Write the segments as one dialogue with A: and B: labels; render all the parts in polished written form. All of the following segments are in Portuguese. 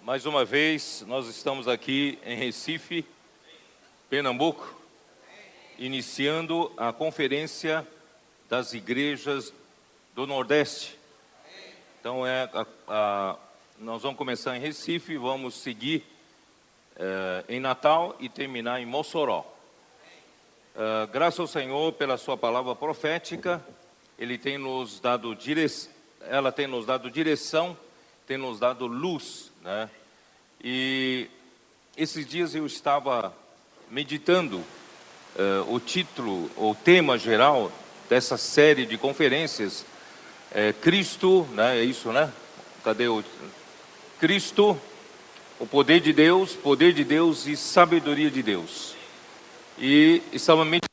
A: Mais uma vez, nós estamos aqui em Recife, Pernambuco, iniciando a Conferência das Igrejas do Nordeste. Então, nós vamos começar em Recife, vamos seguir em Natal e terminar em Mossoró. Graças ao Senhor pela sua palavra profética, ela tem nos dado direção, tem nos dado luz, né? E esses dias eu estava meditando o título, o tema geral dessa série de conferências, Cristo, né? É isso, né? Cadê o Cristo, o poder de Deus e sabedoria de Deus. E estava meditando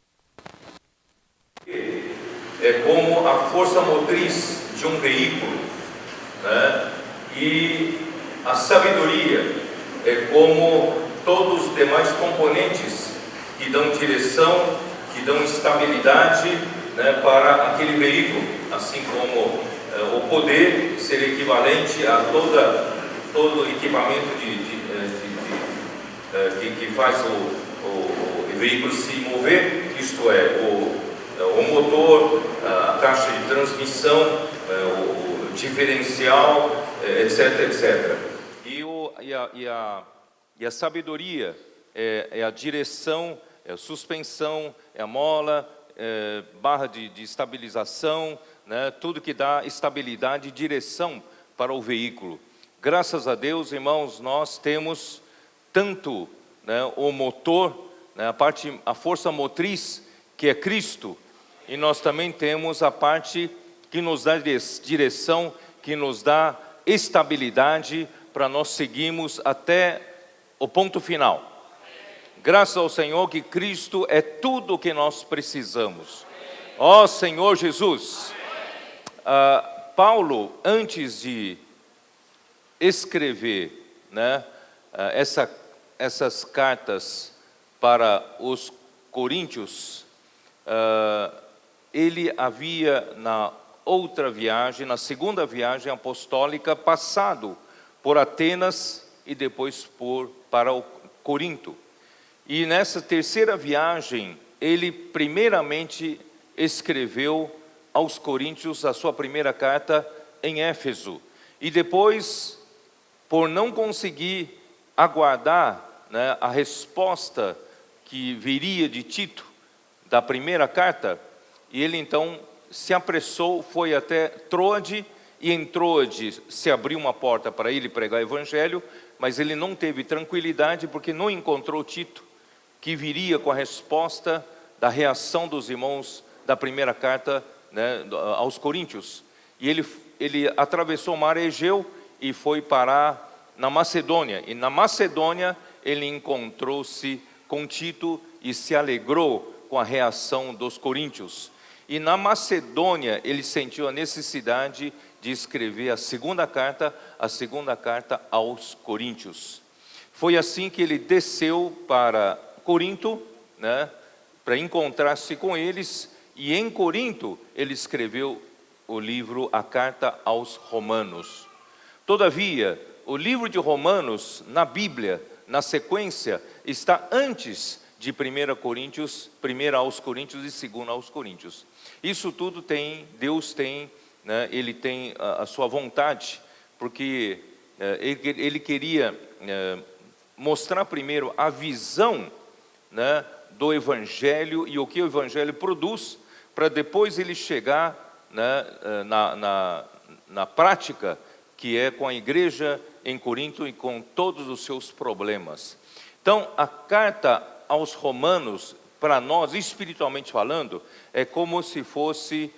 A: como a força motriz de um veículo, né? E a sabedoria é como todos os demais componentes que dão direção, que dão estabilidade, né, para aquele veículo, assim como o poder ser equivalente a todo o equipamento que faz o veículo se mover, isto é, o motor, a caixa de transmissão, o diferencial, etc, etc. E a sabedoria é a direção, é a suspensão, é a mola, barra de estabilização, né? Tudo que dá estabilidade e direção para o veículo. Graças a Deus, irmãos, nós temos tanto, né, o motor, né, a força motriz, que é Cristo, e nós também temos a parte que nos dá direção, que nos dá estabilidade para nós seguirmos até o ponto final. Graças ao Senhor que Cristo é tudo o que nós precisamos. Ó Senhor Jesus. Paulo, antes de escrever, né, essas cartas para os coríntios, ele havia na outra viagem, na segunda viagem apostólica, passado por Atenas e depois para o Corinto. E nessa terceira viagem, ele primeiramente escreveu aos coríntios a sua primeira carta em Éfeso. E depois, por não conseguir aguardar, né, a resposta que viria de Tito, da primeira carta, e ele então se apressou, foi até Troade, e em Troade se abriu uma porta para ele pregar o evangelho, mas ele não teve tranquilidade porque não encontrou Tito, que viria com a resposta da reação dos irmãos da primeira carta, né, aos coríntios. E ele atravessou o mar Egeu e foi parar na Macedônia. E na Macedônia ele encontrou-se com Tito e se alegrou com a reação dos coríntios. E na Macedônia ele sentiu a necessidade de escrever a segunda carta aos coríntios. Foi assim que ele desceu para Corinto, né, para encontrar-se com eles, e em Corinto ele escreveu o livro, a carta aos Romanos. Todavia, o livro de Romanos, na Bíblia, na sequência, está antes de 1 aos Coríntios e 2 aos Coríntios. Isso tudo Deus tem, né, ele tem a sua vontade, porque ele queria mostrar primeiro a visão, né, do Evangelho e o que o Evangelho produz, para depois ele chegar, né, na prática, que é com a igreja em Corinto e com todos os seus problemas. Então, a carta aos Romanos, para nós, espiritualmente falando, é como se fosse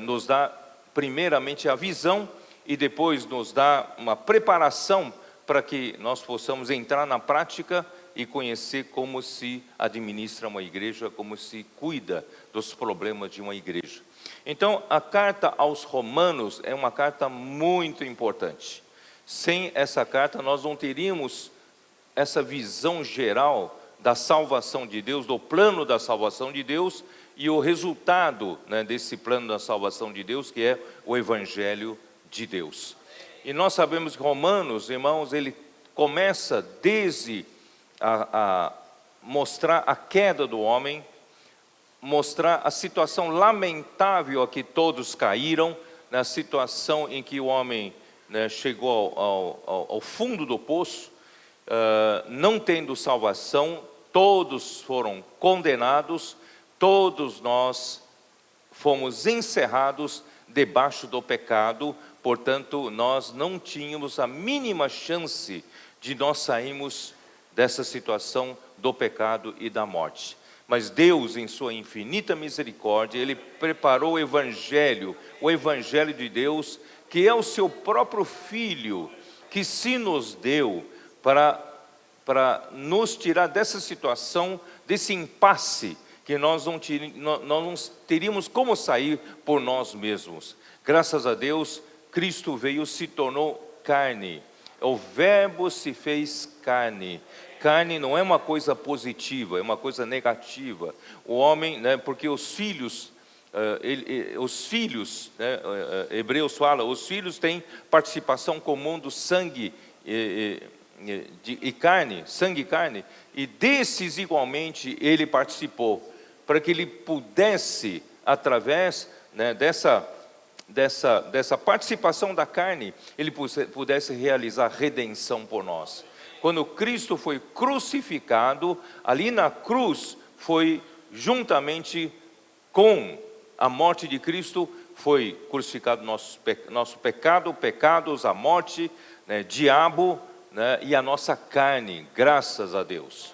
A: nos dar primeiramente a visão e depois nos dar uma preparação para que nós possamos entrar na prática e conhecer como se administra uma igreja, como se cuida dos problemas de uma igreja. Então, a carta aos Romanos é uma carta muito importante. Sem essa carta, nós não teríamos essa visão geral da salvação de Deus, do plano da salvação de Deus e o resultado, né, desse plano da salvação de Deus, que é o Evangelho de Deus. E nós sabemos que Romanos, irmãos, ele começa desde a mostrar a queda do homem, mostrar a situação lamentável a que todos caíram, na situação em que o homem, né, chegou ao fundo do poço, não tendo salvação, todos foram condenados, todos nós fomos encerrados debaixo do pecado, portanto, nós não tínhamos a mínima chance de nós sairmos dessa situação do pecado e da morte. Mas Deus, em sua infinita misericórdia, Ele preparou o Evangelho de Deus, que é o seu próprio Filho, que se nos deu para nos tirar dessa situação, desse impasse, que nós não teríamos como sair por nós mesmos. Graças a Deus, Cristo veio, se tornou carne. O Verbo se fez carne. Carne não é uma coisa positiva, é uma coisa negativa. O homem, né, porque os filhos, né, Hebreus fala, os filhos têm participação comum do sangue e carne, sangue e carne, e desses igualmente ele participou, para que ele pudesse, através, né, dessa participação da carne, ele pudesse realizar redenção por nós. Quando Cristo foi crucificado, ali na cruz, foi juntamente com a morte de Cristo, foi crucificado nosso pecado, pecados, a morte, né, diabo, né, e a nossa carne, graças a Deus.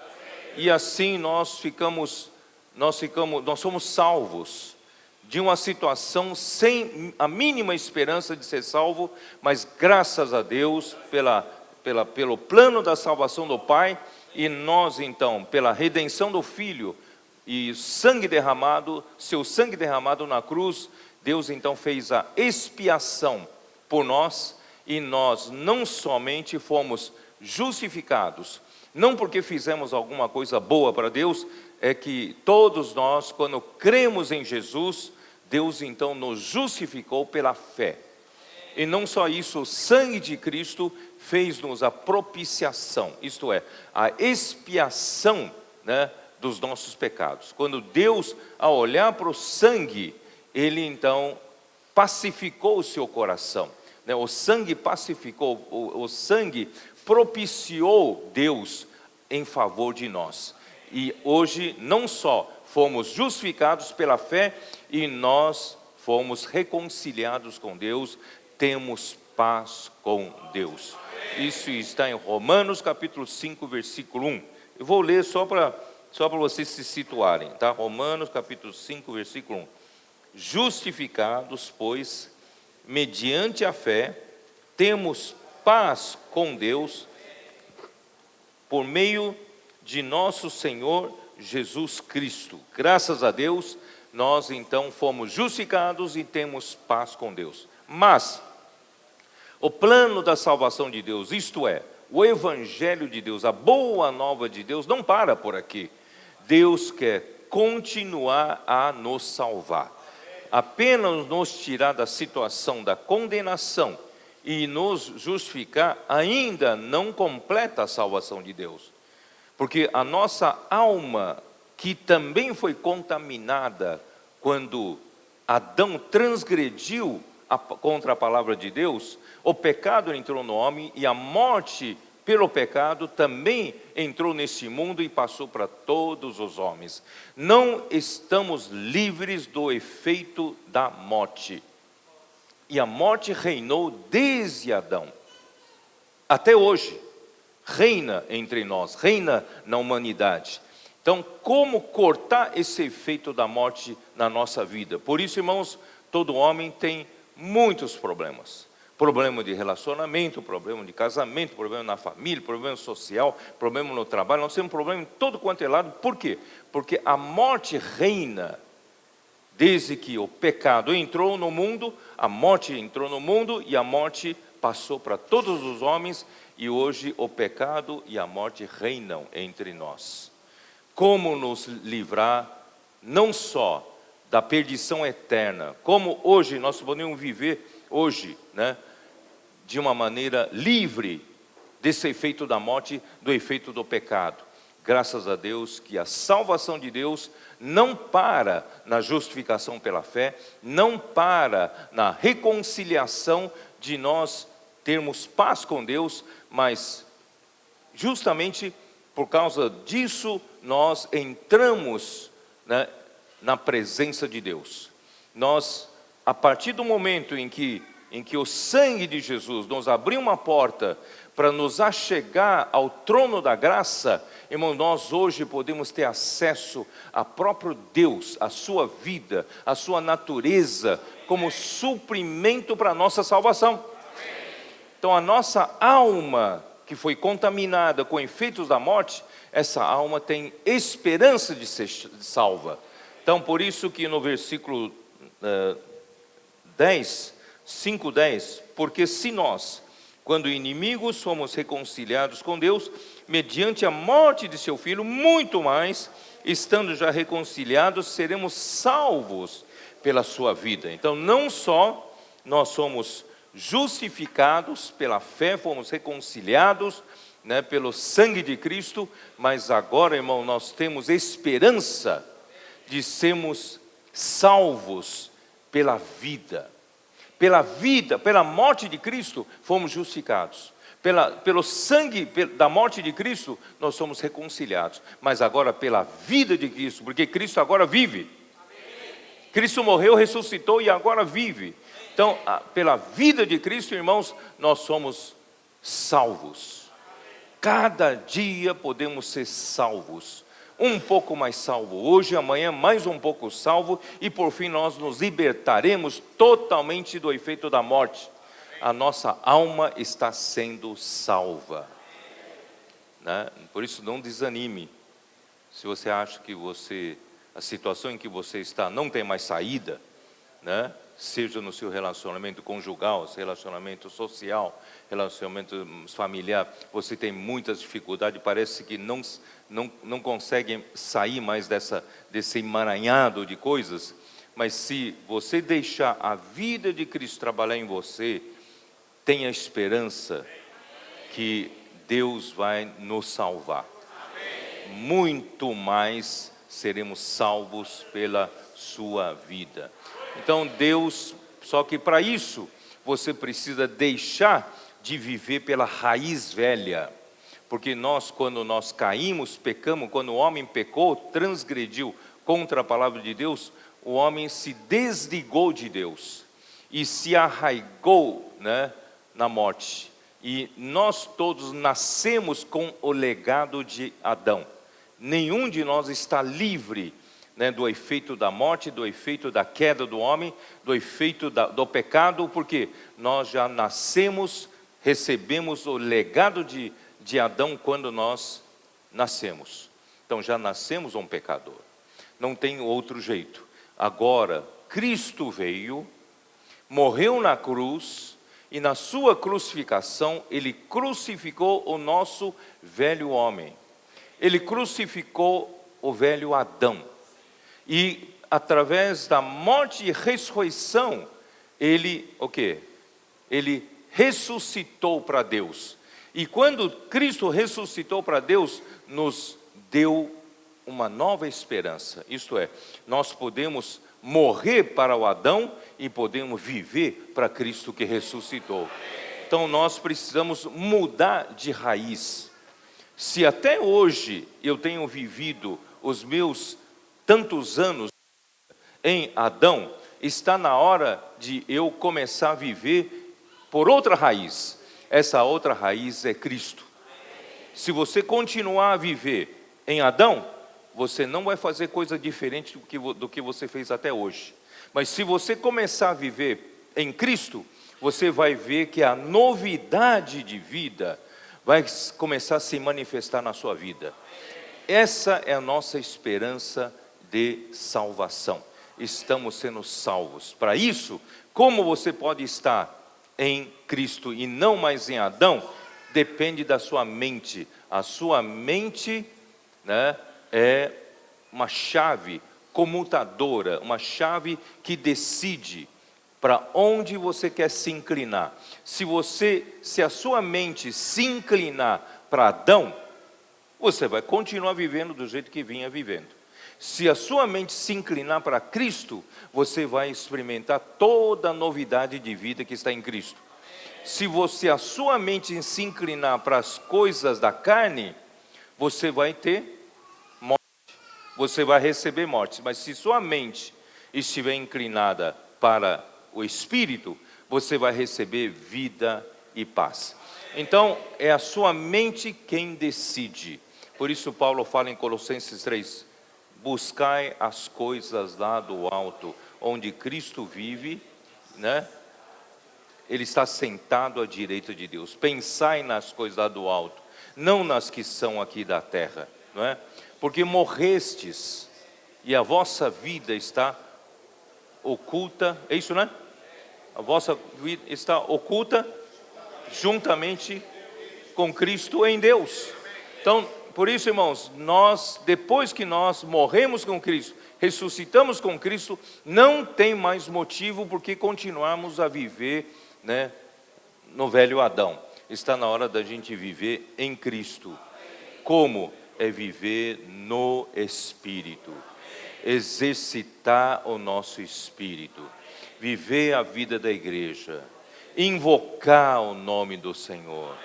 A: E assim nós somos salvos de uma situação sem a mínima esperança de ser salvo, mas graças a Deus pelo plano da salvação do Pai, e nós então, pela redenção do Filho e sangue derramado, seu sangue derramado na cruz, Deus então fez a expiação por nós, e nós não somente fomos justificados, não porque fizemos alguma coisa boa para Deus, é que todos nós, quando cremos em Jesus, Deus então nos justificou pela fé. E não só isso, o sangue de Cristo fez-nos a propiciação, isto é, a expiação, né, dos nossos pecados. Quando Deus, ao olhar para o sangue, Ele então pacificou o seu coração, né? O sangue pacificou, o sangue propiciou Deus em favor de nós. E hoje não só fomos justificados pela fé, e nós fomos reconciliados com Deus, temos paz com Deus. Isso está em Romanos capítulo 5, versículo 1. Eu vou ler só para vocês se situarem, tá? Romanos capítulo 5, versículo 1. Justificados, pois, mediante a fé, temos paz com Deus, por meio de nosso Senhor Jesus Cristo. Graças a Deus, nós então fomos justificados e temos paz com Deus. Mas o plano da salvação de Deus, isto é, o Evangelho de Deus, a boa nova de Deus, não para por aqui. Deus quer continuar a nos salvar. Apenas nos tirar da situação da condenação e nos justificar ainda não completa a salvação de Deus. Porque a nossa alma, que também foi contaminada quando Adão transgrediu contra a palavra de Deus, o pecado entrou no homem, e a morte pelo pecado também entrou nesse mundo e passou para todos os homens. Não estamos livres do efeito da morte. E a morte reinou desde Adão até hoje. Reina entre nós, reina na humanidade. Então, como cortar esse efeito da morte na nossa vida? Por isso, irmãos, todo homem tem muitos problemas. Problema de relacionamento, problema de casamento, problema na família, problema social, problema no trabalho. Nós temos problema em todo quanto é lado. Por quê? Porque a morte reina desde que o pecado entrou no mundo, a morte entrou no mundo e a morte passou para todos os homens, e hoje o pecado e a morte reinam entre nós. Como nos livrar não só da perdição eterna, como hoje nós podemos viver hoje, né, de uma maneira livre desse efeito da morte, do efeito do pecado. Graças a Deus que a salvação de Deus não para na justificação pela fé, não para na reconciliação de nós termos paz com Deus, mas justamente por causa disso nós entramos, né, na presença de Deus. Nós, a partir do momento em que o sangue de Jesus nos abriu uma porta para nos achegar ao trono da graça, irmão, nós hoje podemos ter acesso a próprio Deus, a sua vida, a sua natureza, como suprimento para a nossa salvação. Então a nossa alma, que foi contaminada com efeitos da morte, essa alma tem esperança de ser salva. Então por isso que no versículo 5:10, porque se nós, quando inimigos, somos reconciliados com Deus, mediante a morte de seu Filho, muito mais, estando já reconciliados, seremos salvos pela sua vida. Então não só nós somos justificados pela fé, fomos reconciliados, né, pelo sangue de Cristo, mas agora, irmão, nós temos esperança de sermos salvos pela vida. Pela vida, pela morte de Cristo, fomos justificados. Pelo sangue da morte de Cristo, nós somos reconciliados. Mas agora pela vida de Cristo, porque Cristo agora vive. Cristo morreu, ressuscitou e agora vive. Então, pela vida de Cristo, irmãos, nós somos salvos. Cada dia podemos ser salvos. Um pouco mais salvo hoje, amanhã mais um pouco salvo, e por fim nós nos libertaremos totalmente do efeito da morte. A nossa alma está sendo salva, né? Por isso não desanime. Se você acha que a situação em que você está não tem mais saída, né? Seja no seu relacionamento conjugal, seu relacionamento social, relacionamento familiar, você tem muitas dificuldades, parece que não consegue sair mais desse emaranhado de coisas, mas se você deixar a vida de Cristo trabalhar em você, tenha esperança que Deus vai nos salvar. Muito mais seremos salvos pela sua vida. Então Deus, só que para isso, você precisa deixar de viver pela raiz velha. Porque quando nós caímos, pecamos, quando o homem pecou, transgrediu contra a palavra de Deus, o homem se desligou de Deus e se arraigou, né, na morte. E nós todos nascemos com o legado de Adão. Nenhum de nós está livre, né, do efeito da morte, do efeito da queda do homem, do efeito do pecado, porque nós já nascemos, recebemos o legado de Adão quando nós nascemos. Então já nascemos um pecador, não tem outro jeito. Agora Cristo veio, morreu na cruz, e na sua crucificação Ele crucificou o nosso velho homem. Ele crucificou o velho Adão. E através da morte e ressurreição, Ele, o quê? Ele ressuscitou para Deus. E quando Cristo ressuscitou para Deus, nos deu uma nova esperança. Isto é, nós podemos morrer para o Adão e podemos viver para Cristo que ressuscitou. Então nós precisamos mudar de raiz. Se até hoje eu tenho vivido os meus tantos anos em Adão, está na hora de eu começar a viver por outra raiz. Essa outra raiz é Cristo. Se você continuar a viver em Adão, você não vai fazer coisa diferente do que você fez até hoje. Mas se você começar a viver em Cristo, você vai ver que a novidade de vida vai começar a se manifestar na sua vida. Essa é a nossa esperança de salvação. Estamos sendo salvos. Para isso, como você pode estar em Cristo e não mais em Adão, depende da sua mente. A sua mente, né, é uma chave comutadora, uma chave que decide para onde você quer se inclinar. Se a sua mente se inclinar para Adão, você vai continuar vivendo do jeito que vinha vivendo. Se a sua mente se inclinar para Cristo, você vai experimentar toda a novidade de vida que está em Cristo. Se a sua mente se inclinar para as coisas da carne, você vai ter morte, você vai receber morte. Mas se sua mente estiver inclinada para o Espírito, você vai receber vida e paz. Então, é a sua mente quem decide. Por isso Paulo fala em Colossenses 3, buscai as coisas lá do alto, onde Cristo vive, né? Ele está sentado à direita de Deus. Pensai nas coisas lá do alto, não nas que são aqui da terra, não é? Porque morrestes, e a vossa vida está oculta, é isso, né? A vossa vida está oculta juntamente com Cristo em Deus. Então, por isso, irmãos, depois que nós morremos com Cristo, ressuscitamos com Cristo, não tem mais motivo porque continuamos a viver, né, no velho Adão. Está na hora da gente viver em Cristo. Como? É viver no Espírito. Exercitar o nosso espírito. Viver a vida da igreja. Invocar o nome do Senhor.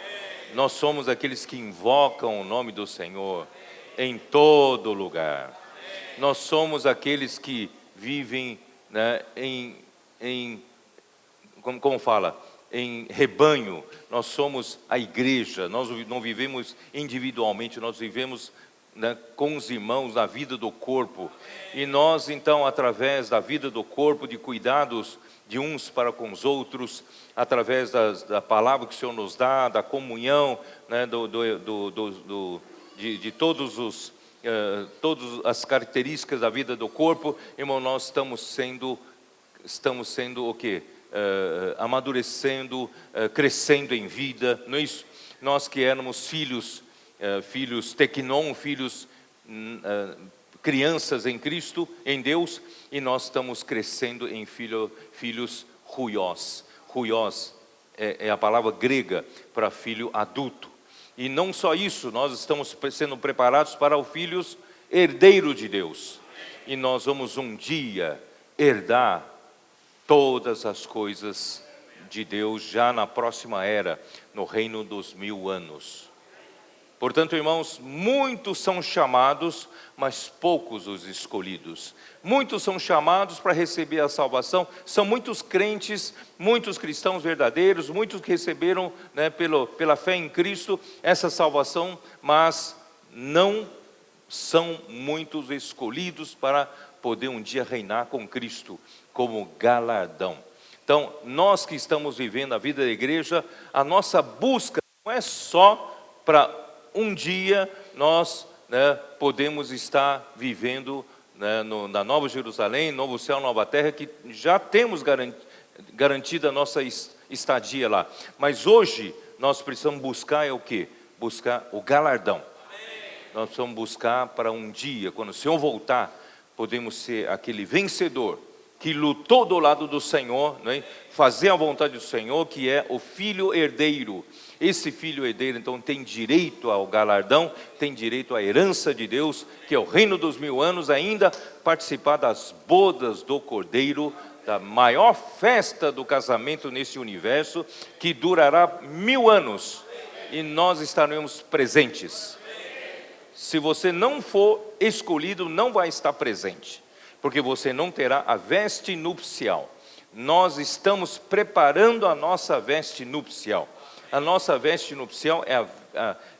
A: Nós somos aqueles que invocam o nome do Senhor em todo lugar. Nós somos aqueles que vivem, né, como fala? Em rebanho. Nós somos a igreja. Nós não vivemos individualmente, nós vivemos, né, com os irmãos na vida do corpo. E nós então, através da vida do corpo, de cuidados de uns para com os outros, através da palavra que o Senhor nos dá, da comunhão, né, de todas as características da vida do corpo, irmão, nós estamos sendo o quê? Amadurecendo, crescendo em vida, não é isso? Nós que éramos filhos tecnon, crianças em Cristo, em Deus, e nós estamos crescendo em filhos ruiós. Ruiós é a palavra grega para filho adulto. E não só isso, nós estamos sendo preparados para os filhos herdeiros de Deus. E nós vamos um dia herdar todas as coisas de Deus já na próxima era, no reino dos 1000 anos. Portanto, irmãos, muitos são chamados, mas poucos os escolhidos. Muitos são chamados para receber a salvação. São muitos crentes, muitos cristãos verdadeiros, muitos que receberam, né, pela fé em Cristo essa salvação, mas não são muitos escolhidos para poder um dia reinar com Cristo como galardão. Então, nós que estamos vivendo a vida da igreja, a nossa busca não é só para um dia nós, né, podemos estar vivendo, né, na Nova Jerusalém, Novo Céu, Nova Terra, que já temos garantida a nossa estadia lá. Mas hoje nós precisamos buscar o quê? Buscar o galardão. Nós precisamos buscar para um dia, quando o Senhor voltar, podemos ser aquele vencedor que lutou do lado do Senhor, né, fazer a vontade do Senhor, que é o filho herdeiro. Esse filho herdeiro, então, tem direito ao galardão, tem direito à herança de Deus, que é o reino dos 1000 anos, ainda participar das bodas do Cordeiro, da maior festa do casamento nesse universo, que durará 1000 anos, e nós estaremos presentes. Se você não for escolhido, não vai estar presente, porque você não terá a veste nupcial. Nós estamos preparando a nossa veste nupcial. A nossa veste nupcial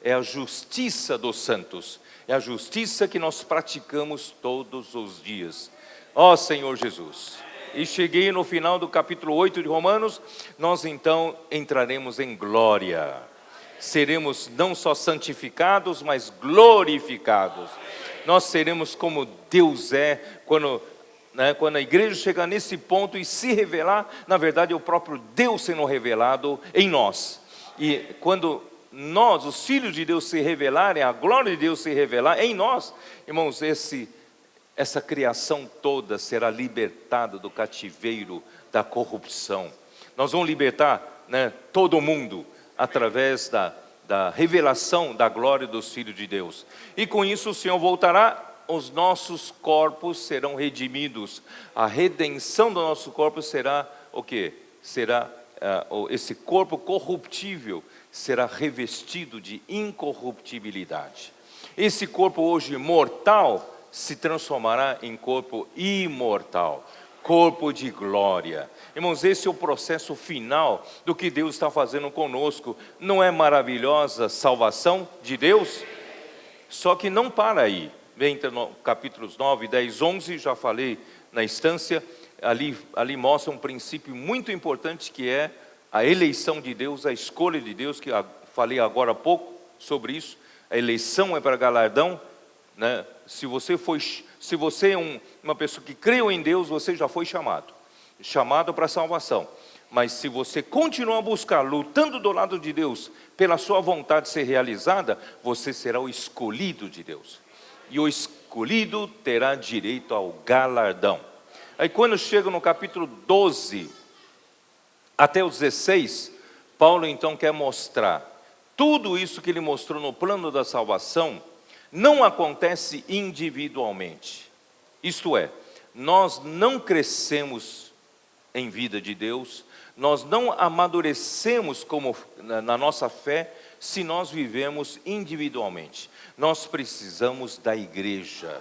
A: é a justiça dos santos. É a justiça que nós praticamos todos os dias. Ó Senhor Jesus. E cheguei no final do capítulo 8 de Romanos. Nós então entraremos em glória. Seremos não só santificados, mas glorificados. Nós seremos como Deus é, quando a igreja chegar nesse ponto e se revelar, na verdade é o próprio Deus sendo revelado em nós. E quando nós, os filhos de Deus, se revelarem, a glória de Deus se revelar em nós, irmãos, essa criação toda será libertada do cativeiro da corrupção. Nós vamos libertar, né, todo mundo através da revelação da glória dos filhos de Deus. E com isso o Senhor voltará, os nossos corpos serão redimidos. A redenção do nosso corpo será o quê? Será esse corpo corruptível será revestido de incorruptibilidade. Esse corpo hoje mortal se transformará em corpo imortal, corpo de glória. Irmãos, esse é o processo final do que Deus está fazendo conosco. Não é maravilhosa a salvação de Deus? Só que não para aí. Entra no capítulos 9, 10, 11, já falei na instância, ali mostra um princípio muito importante que é a eleição de Deus, a escolha de Deus, que falei agora há pouco sobre isso. A eleição é para galardão, né? Se você é uma pessoa que creu em Deus, você já foi chamado para a salvação. Mas se você continuar a buscar, lutando do lado de Deus, pela sua vontade ser realizada, você será o escolhido de Deus. E o escolhido terá direito ao galardão. Aí quando chega no capítulo 12, até o 16, Paulo então quer mostrar, tudo isso que ele mostrou no plano da salvação, não acontece individualmente. Isto é, nós não crescemos em vida de Deus, nós não amadurecemos na nossa fé, se nós vivemos individualmente. Nós precisamos da igreja,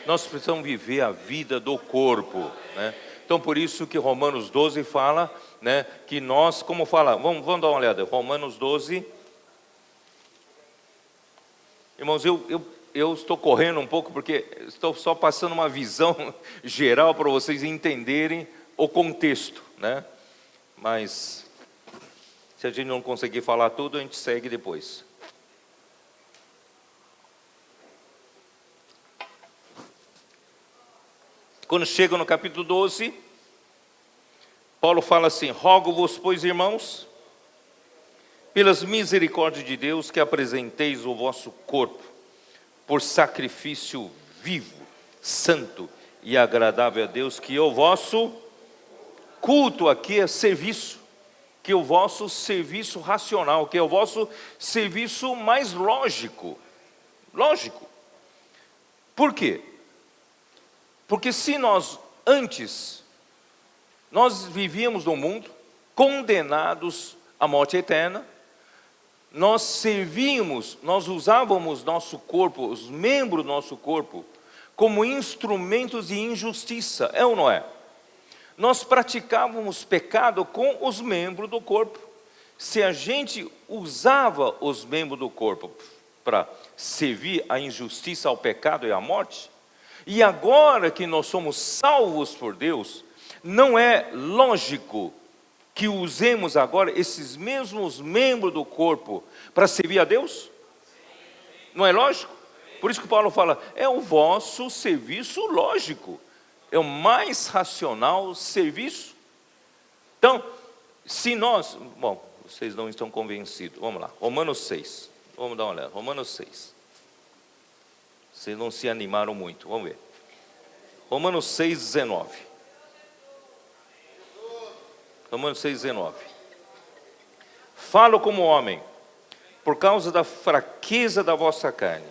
A: nós precisamos viver a vida do corpo, né? Então por isso que Romanos 12 fala, né, que nós, como fala, vamos dar uma olhada, Romanos 12, irmãos, eu estou correndo um pouco, porque estou só passando uma visão geral para vocês entenderem o contexto, né? Mas se a gente não conseguir falar tudo, a gente segue depois. Quando chega no capítulo 12, Paulo fala assim: rogo-vos, pois, irmãos, pelas misericórdias de Deus, que apresenteis o vosso corpo por sacrifício vivo, santo e agradável a Deus, que o vosso culto aqui é serviço, que é o vosso serviço racional, que é o vosso serviço mais lógico. Lógico. Por quê? Porque se nós vivíamos no mundo, condenados à morte eterna, nós usávamos nosso corpo, os membros do nosso corpo, como instrumentos de injustiça, é ou não é? Nós praticávamos pecado com os membros do corpo. Se a gente usava os membros do corpo para servir a injustiça, ao pecado e à morte, e agora que nós somos salvos por Deus, não é lógico que usemos agora esses mesmos membros do corpo para servir a Deus? Não é lógico? Por isso que Paulo fala, é o vosso serviço lógico, é o mais racional serviço. Então, se nós, vocês não estão convencidos, vamos lá, Romanos 6, vamos dar uma olhada, Romanos 6, vocês não se animaram muito, vamos ver, Romanos 6, 19, Romanos 6, 19, falo como homem, por causa da fraqueza da vossa carne,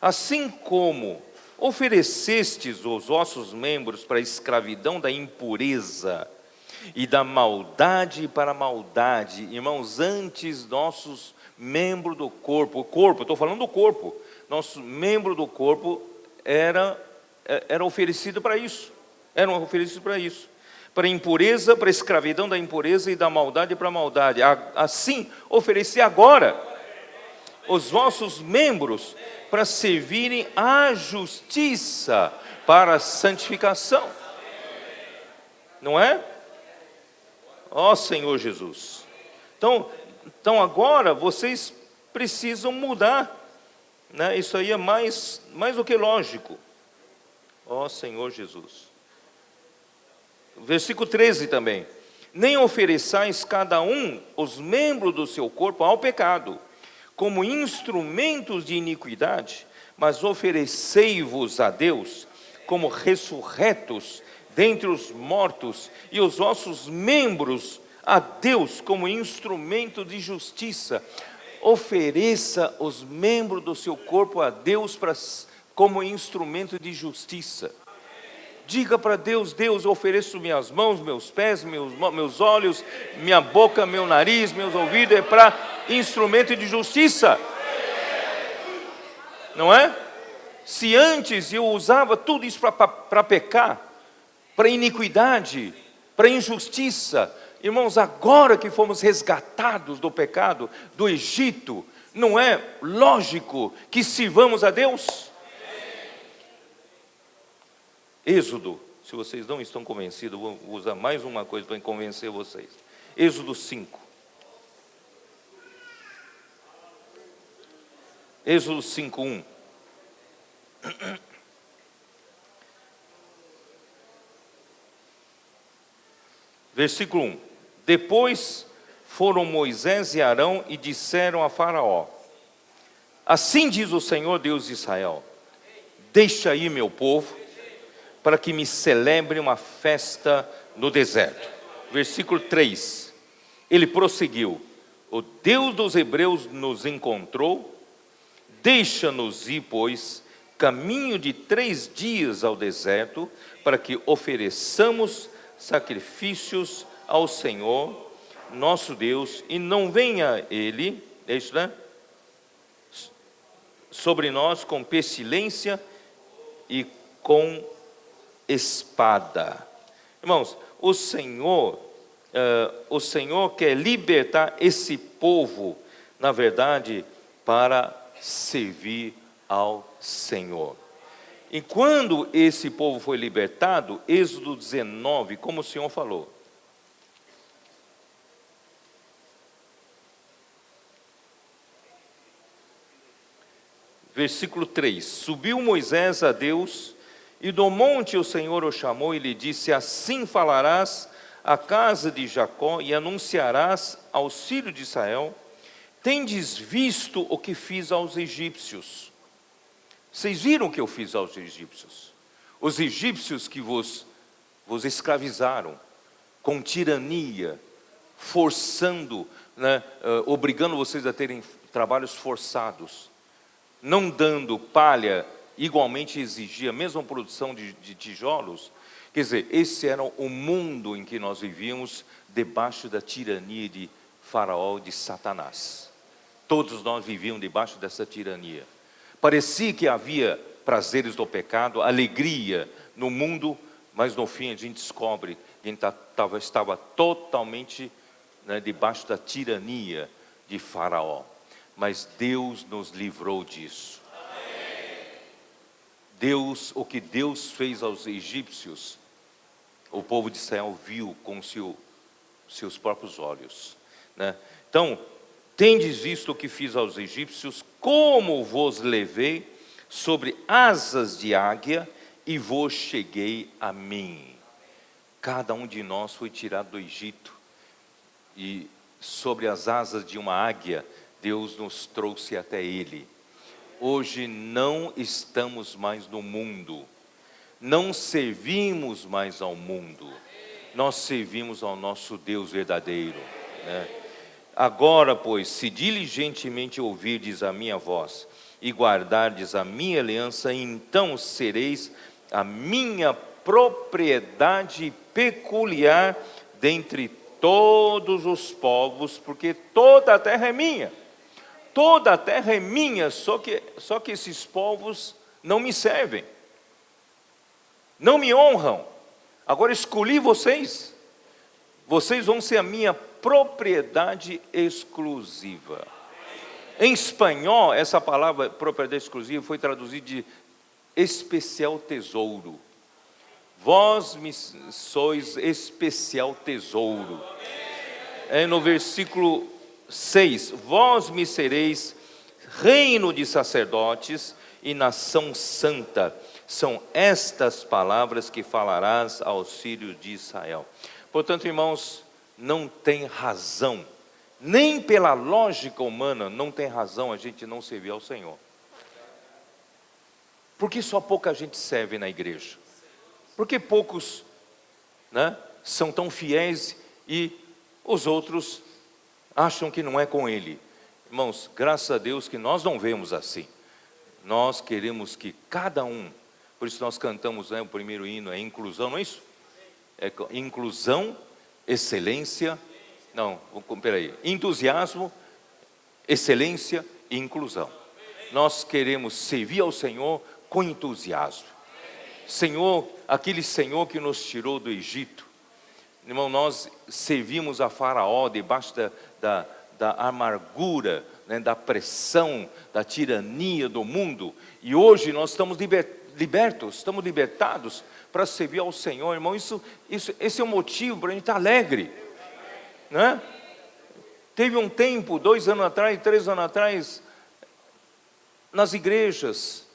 A: assim como oferecestes os vossos membros para a escravidão da impureza e da maldade para a maldade. Irmãos, antes nossos membros do corpo, estou falando do corpo, nosso membro do corpo era oferecido para isso, para a impureza, para a escravidão da impureza e da maldade para a maldade. Assim, ofereci agora os vossos membros para servirem à justiça, para a santificação. Não é? Ó Senhor Jesus. Então agora vocês precisam mudar, né? Isso aí é mais do que lógico. Ó Senhor Jesus. Versículo 13 também. Nem ofereçais cada um os membros do seu corpo ao pecado, como instrumentos de iniquidade, mas oferecei-vos a Deus como ressurretos dentre os mortos, e os vossos membros a Deus como instrumento de justiça. Ofereça os membros do seu corpo a Deus como instrumento de justiça. Diga para Deus: Deus, eu ofereço minhas mãos, meus pés, meus olhos, minha boca, meu nariz, meus ouvidos, é para instrumento de justiça. Não é? Se antes eu usava tudo isso para pecar, para iniquidade, para injustiça, irmãos, agora que fomos resgatados do pecado, do Egito, não é lógico que sirvamos a Deus? Êxodo, se vocês não estão convencidos, vou usar mais uma coisa para convencer vocês. Êxodo 5. Êxodo 5:1. Versículo 1. Depois foram Moisés e Arão e disseram a Faraó: assim diz o Senhor Deus de Israel: deixa aí meu povo, para que me celebre uma festa no deserto. Versículo 3. Ele prosseguiu: o Deus dos hebreus nos encontrou, deixa-nos ir, pois, caminho de 3 dias ao deserto, para que ofereçamos sacrifícios ao Senhor, nosso Deus, e não venha Ele, sobre nós com pestilência e com espada. Irmãos, o Senhor quer libertar esse povo, na verdade, para servir ao Senhor. E quando esse povo foi libertado, Êxodo 19, como o Senhor falou: versículo 3: subiu Moisés a Deus, e do monte o Senhor o chamou e lhe disse: assim falarás à casa de Jacó e anunciarás aos filhos de Israel: tendes visto o que fiz aos egípcios? Vocês viram o que eu fiz aos egípcios? Os egípcios que vos escravizaram com tirania, forçando, obrigando vocês a terem trabalhos forçados, não dando palha, igualmente exigia a mesma produção de tijolos. Quer dizer, esse era o mundo em que nós vivíamos, debaixo da tirania de Faraó, de Satanás. Todos nós vivíamos debaixo dessa tirania. Parecia que havia prazeres do pecado, alegria no mundo, mas no fim a gente descobre que a gente estava totalmente, debaixo da tirania de Faraó. Mas Deus nos livrou disso. O que Deus fez aos egípcios, o povo de Israel viu com seus próprios olhos. Então, tendes visto o que fiz aos egípcios, como vos levei sobre asas de águia e vos cheguei a mim. Cada um de nós foi tirado do Egito e sobre as asas de uma águia, Deus nos trouxe até Ele. Hoje não estamos mais no mundo, não servimos mais ao mundo, nós servimos ao nosso Deus verdadeiro. Agora, pois, se diligentemente ouvirdes a minha voz e guardardes a minha aliança, então sereis a minha propriedade peculiar dentre todos os povos, porque toda a terra é minha. Toda a terra é minha, só que esses povos não me servem, não me honram. Agora escolhi vocês, vocês vão ser a minha propriedade exclusiva. Em espanhol, essa palavra propriedade exclusiva foi traduzida de especial tesouro. Vós me sois especial tesouro. No versículo 6, vós me sereis reino de sacerdotes e nação santa. São estas palavras que falarás aos filhos de Israel. Portanto, irmãos, não tem razão, nem pela lógica humana, não tem razão a gente não servir ao Senhor. Por que só pouca gente serve na igreja? Por que poucos, né, são tão fiéis e os outros acham que não é com ele? Irmãos, graças a Deus que nós não vemos assim. Nós queremos que cada um, por isso nós cantamos, né, o primeiro hino é inclusão, não é isso? É inclusão, excelência, não, peraí, entusiasmo, excelência e inclusão. Nós queremos servir ao Senhor com entusiasmo. Senhor, aquele Senhor que nos tirou do Egito, irmão, nós servimos a Faraó debaixo da amargura, né, da pressão, da tirania do mundo, e hoje nós estamos libertos, estamos libertados para servir ao Senhor, irmão. Esse é o motivo para a gente estar alegre, né? Teve um tempo, 2 anos atrás, 3 anos atrás, nas igrejas,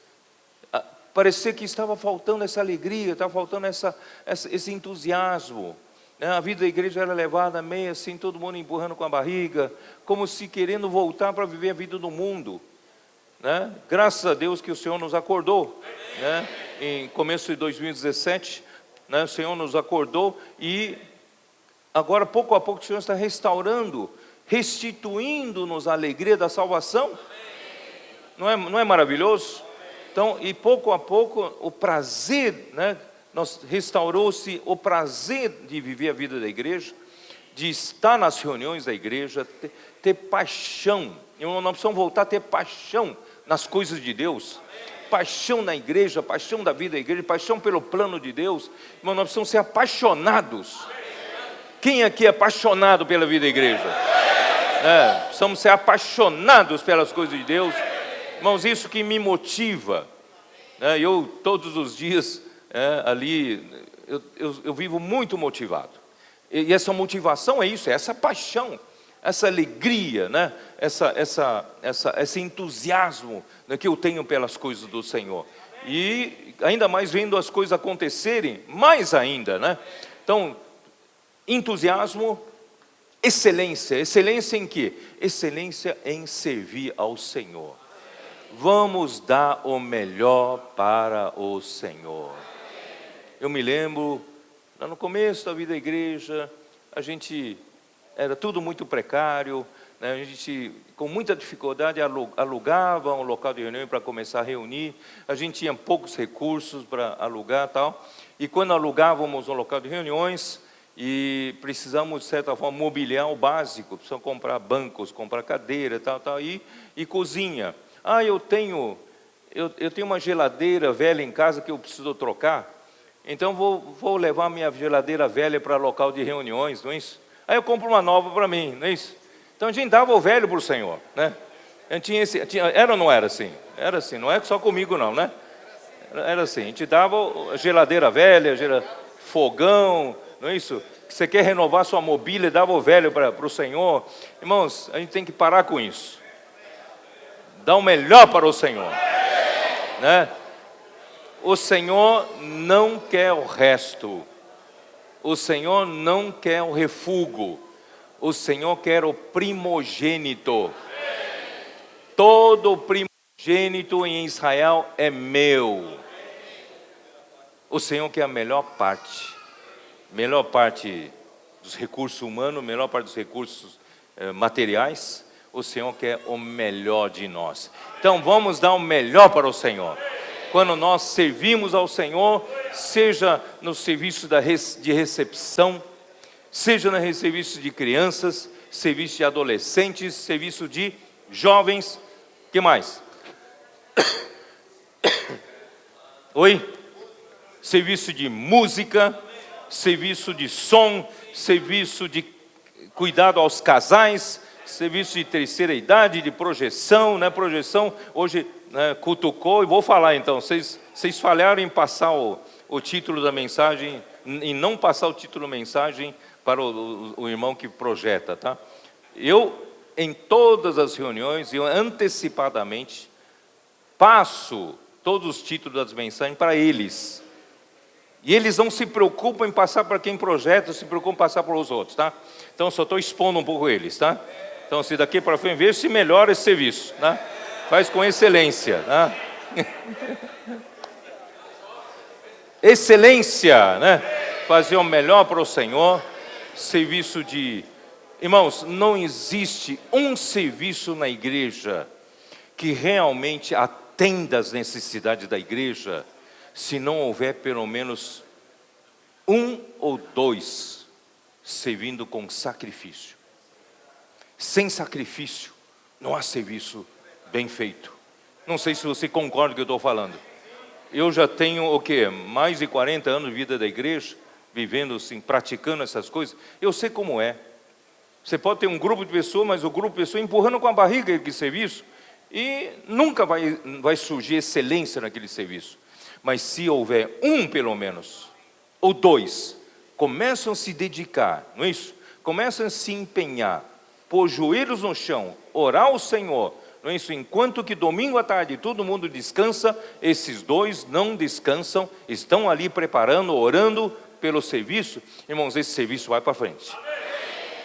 A: parecia que estava faltando essa alegria, estava faltando esse entusiasmo, né? A vida da igreja era levada meio assim, todo mundo empurrando com a barriga, como se querendo voltar para viver a vida do mundo, né? Graças a Deus que o Senhor nos acordou, né? Em começo de 2017, né? O Senhor nos acordou e agora pouco a pouco o Senhor está restaurando, restituindo-nos a alegria da salvação. Não é maravilhoso? Então, e pouco a pouco o prazer, né, restaurou-se o prazer de viver a vida da igreja, de estar nas reuniões da igreja, ter paixão. Nós precisamos voltar a ter paixão nas coisas de Deus, paixão na igreja, paixão da vida da igreja, paixão pelo plano de Deus. Nós precisamos ser apaixonados. Quem aqui é apaixonado pela vida da igreja? Precisamos ser apaixonados pelas coisas de Deus. Irmãos, isso que me motiva, né? Eu todos os dias ali, eu vivo muito motivado, e essa motivação é isso, é essa paixão, essa alegria, né? Esse entusiasmo, né, que eu tenho pelas coisas do Senhor, e ainda mais vendo as coisas acontecerem, mais ainda, né? Então, entusiasmo, excelência. Excelência em quê? Excelência em servir ao Senhor. Vamos dar o melhor para o Senhor. Eu me lembro, lá no começo da vida da igreja, a gente era tudo muito precário, né? A gente com muita dificuldade alugava um local de reunião para começar a reunir. A gente tinha poucos recursos para alugar e tal. E quando alugávamos um local de reuniões, e precisamos, de certa forma, mobiliar o básico, precisamos comprar bancos, comprar cadeira, tal, e cozinha. Eu tenho uma geladeira velha em casa que eu preciso trocar, então vou levar minha geladeira velha para local de reuniões, não é isso? Aí eu compro uma nova para mim, não é isso? Então a gente dava o velho para o Senhor, né? A gente era ou não era assim? Era assim, não é só comigo não, né? Era assim, a gente dava a geladeira velha, fogão, não é isso? Você quer renovar sua mobília, dava o velho para o Senhor. Irmãos, a gente tem que parar com isso. Dá o melhor para o Senhor, né? O Senhor não quer o resto. O Senhor não quer o refúgio. O Senhor quer o primogênito. Todo primogênito em Israel é meu. O Senhor quer a melhor parte dos recursos humanos, melhor parte dos recursos materiais. O Senhor quer o melhor de nós. Então vamos dar o melhor para o Senhor. Quando nós servimos ao Senhor, seja no serviço de recepção, seja no serviço de crianças, serviço de adolescentes, serviço de jovens, que mais? Oi? Serviço de música, serviço de som, serviço de cuidado aos casais, serviço de terceira idade, de projeção, né? Projeção, hoje, né, cutucou, e vou falar então, vocês falharam em passar o título da mensagem, em não passar o título da mensagem para o irmão que projeta, tá? Eu, em todas as reuniões, eu antecipadamente passo todos os títulos das mensagens para eles. E eles não se preocupam em passar para quem projeta, se preocupam em passar para os outros, tá? Então, só estou expondo um pouco eles, tá? Então, se daqui para frente, veja se melhora esse serviço, tá? Faz com excelência, tá? excelência, né? Fazer o melhor para o Senhor. Serviço de... Irmãos, não existe um serviço na igreja que realmente atenda às necessidades da igreja, se não houver pelo menos um ou dois servindo com sacrifício. Sem sacrifício, não há serviço bem feito. Não sei se você concorda com o que eu estou falando. Eu já tenho, mais de 40 anos de vida da igreja, vivendo assim, praticando essas coisas. Eu sei como é. Você pode ter um grupo de pessoas, mas o grupo de pessoas empurrando com a barriga aquele serviço, e nunca vai surgir excelência naquele serviço. Mas se houver um pelo menos, ou dois, começam a se dedicar, não é isso? Começam a se empenhar, pôr joelhos no chão, orar ao Senhor, não é isso? Enquanto que domingo à tarde todo mundo descansa, esses dois não descansam, estão ali preparando, orando pelo serviço. Irmãos, esse serviço vai para frente.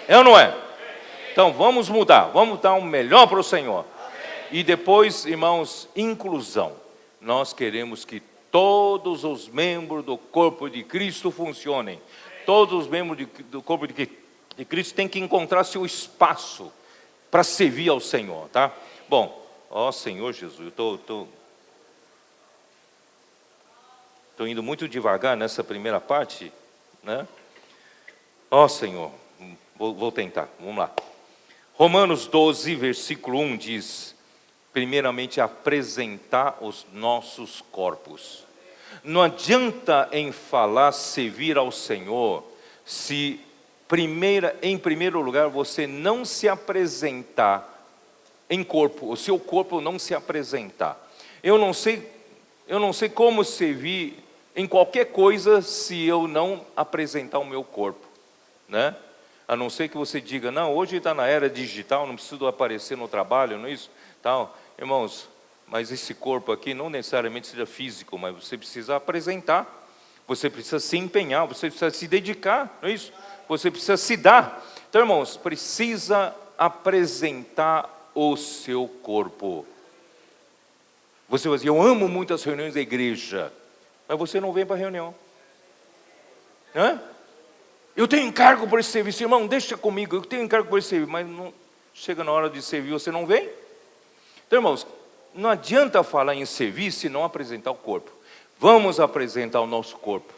A: É ou não é? Então vamos mudar, vamos dar o melhor para o Senhor. E depois, irmãos, inclusão. Nós queremos que todos os membros do corpo de Cristo funcionem. Todos os membros do corpo de Cristo têm que encontrar seu espaço para servir ao Senhor, tá? Bom, ó Senhor Jesus, eu estou indo muito devagar nessa primeira parte, né? Ó Senhor, vou tentar, vamos lá. Romanos 12, versículo 1 diz: primeiramente, apresentar os nossos corpos. Não adianta em falar servir ao Senhor, se em primeiro lugar você não se apresentar em corpo, o seu corpo não se apresentar. Eu não sei como servir em qualquer coisa se eu não apresentar o meu corpo, né? A não ser que você diga, não, hoje está na era digital, não preciso aparecer no trabalho, não é isso? Tal. Irmãos, mas esse corpo aqui não necessariamente seja físico, mas você precisa apresentar, você precisa se empenhar, você precisa se dedicar, não é isso? Você precisa se dar. Então, irmãos, precisa apresentar o seu corpo. Você vai dizer, eu amo muito as reuniões da igreja, mas você não vem para a reunião, não é? Eu tenho encargo por esse serviço, irmão, deixa comigo, eu tenho encargo por esse serviço, mas não, chega na hora de servir, você não vem? Então, irmãos, não adianta falar em serviço e não apresentar o corpo. Vamos apresentar o nosso corpo.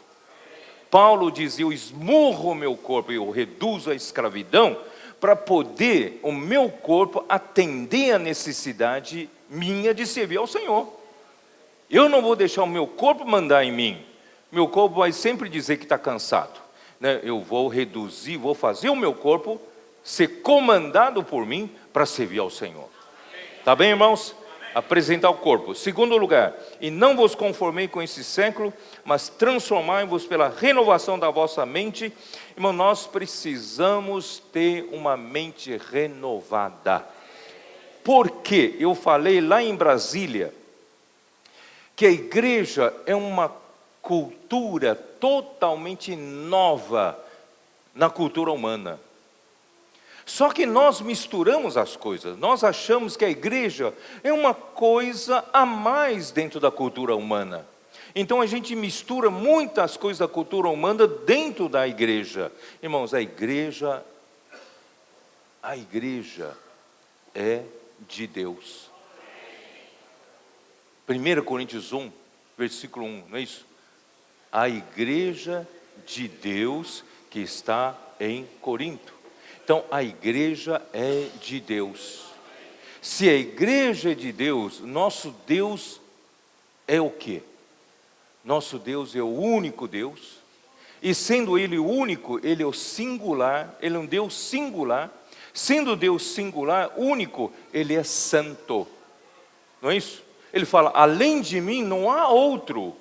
A: Paulo dizia, eu esmurro o meu corpo, eu reduzo a escravidão, para poder o meu corpo atender a necessidade minha de servir ao Senhor. Eu não vou deixar o meu corpo mandar em mim. Meu corpo vai sempre dizer que está cansado. Eu vou reduzir, vou fazer o meu corpo ser comandado por mim para servir ao Senhor. Tá bem, irmãos? Apresentar o corpo. Segundo lugar, e não vos conformei com esse século, mas transformai-vos pela renovação da vossa mente. Irmão, nós precisamos ter uma mente renovada. Porque eu falei lá em Brasília que a igreja é uma cultura totalmente nova na cultura humana. Só que nós misturamos as coisas, nós achamos que a igreja é uma coisa a mais dentro da cultura humana. Então a gente mistura muitas coisas da cultura humana dentro da igreja. Irmãos, a igreja é de Deus. 1 Coríntios 1, versículo 1, não é isso? A igreja de Deus que está em Corinto. Então, a igreja é de Deus. Se a igreja é de Deus, nosso Deus é o quê? Nosso Deus é o único Deus. E sendo Ele o único, Ele é o singular, Ele é um Deus singular. Sendo Deus singular, único, Ele é santo. Não é isso? Ele fala, além de mim não há outro.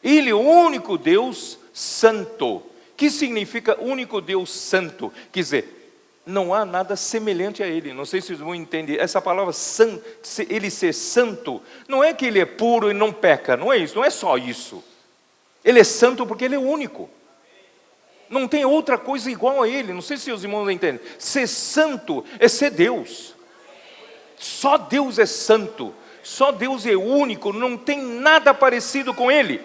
A: Ele é o único Deus santo. Que significa único Deus santo? Quer dizer, não há nada semelhante a Ele. Não sei se vocês vão entender. Essa palavra, Ele ser santo, não é que Ele é puro e não peca. Não é isso, não é só isso. Ele é santo porque Ele é único. Não tem outra coisa igual a Ele. Não sei se os irmãos entendem. Ser santo é ser Deus. Só Deus é santo. Só Deus é único. Não tem nada parecido com Ele.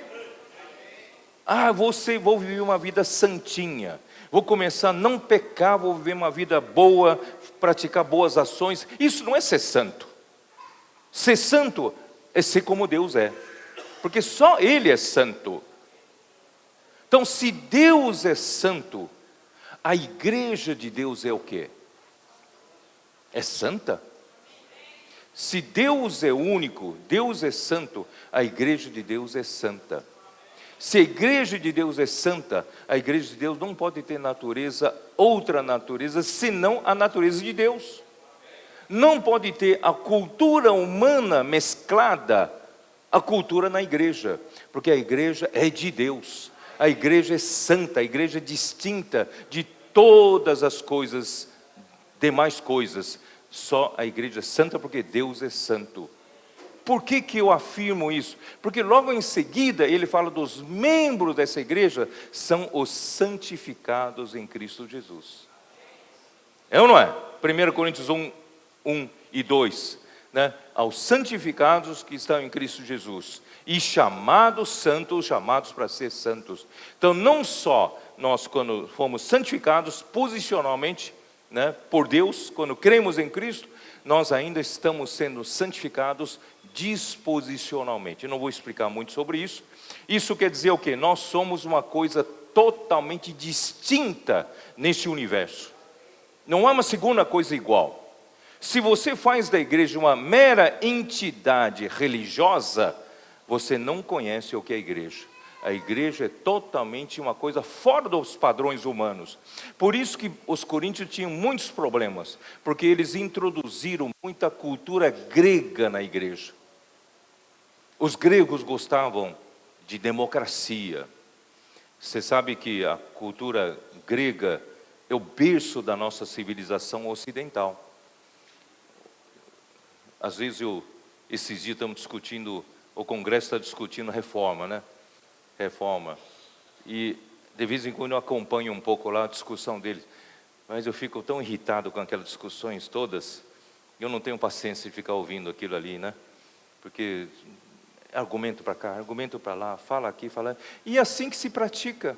A: Vou viver uma vida santinha, vou começar a não pecar, vou viver uma vida boa, praticar boas ações. Isso não é ser santo. Ser santo é ser como Deus é, porque só Ele é santo. Então, se Deus é santo, a igreja de Deus é o quê? É santa. Se Deus é único, Deus é santo, a igreja de Deus é santa. Se a igreja de Deus é santa, a igreja de Deus não pode ter outra natureza, senão a natureza de Deus. Não pode ter a cultura humana mesclada à cultura na igreja, porque a igreja é de Deus. A igreja é santa, a igreja é distinta de todas as coisas, demais coisas. Só a igreja é santa porque Deus é santo. Por que eu afirmo isso? Porque logo em seguida ele fala dos membros dessa igreja, são os santificados em Cristo Jesus. É ou não é? 1 Coríntios 1 e 2, né? Aos santificados que estão em Cristo Jesus, e chamados santos, chamados para ser santos. Então não só nós, quando fomos santificados posicionalmente, né, por Deus, quando cremos em Cristo, nós ainda estamos sendo santificados disposicionalmente. Eu não vou explicar muito sobre isso. Isso quer dizer o quê? Nós somos uma coisa totalmente distinta neste universo. Não há uma segunda coisa igual. Se você faz da igreja uma mera entidade religiosa, você não conhece o que é a igreja. A igreja é totalmente uma coisa fora dos padrões humanos. Por isso que os coríntios tinham muitos problemas, porque eles introduziram muita cultura grega na igreja. Os gregos gostavam de democracia. Você sabe que a cultura grega é o berço da nossa civilização ocidental. Às vezes esses dias estamos discutindo, o Congresso está discutindo reforma, né? Reforma. E de vez em quando eu acompanho um pouco lá a discussão deles. Mas eu fico tão irritado com aquelas discussões todas, eu não tenho paciência de ficar ouvindo aquilo ali, né? Porque argumento para cá, argumento para lá, fala aqui, fala... E assim que se pratica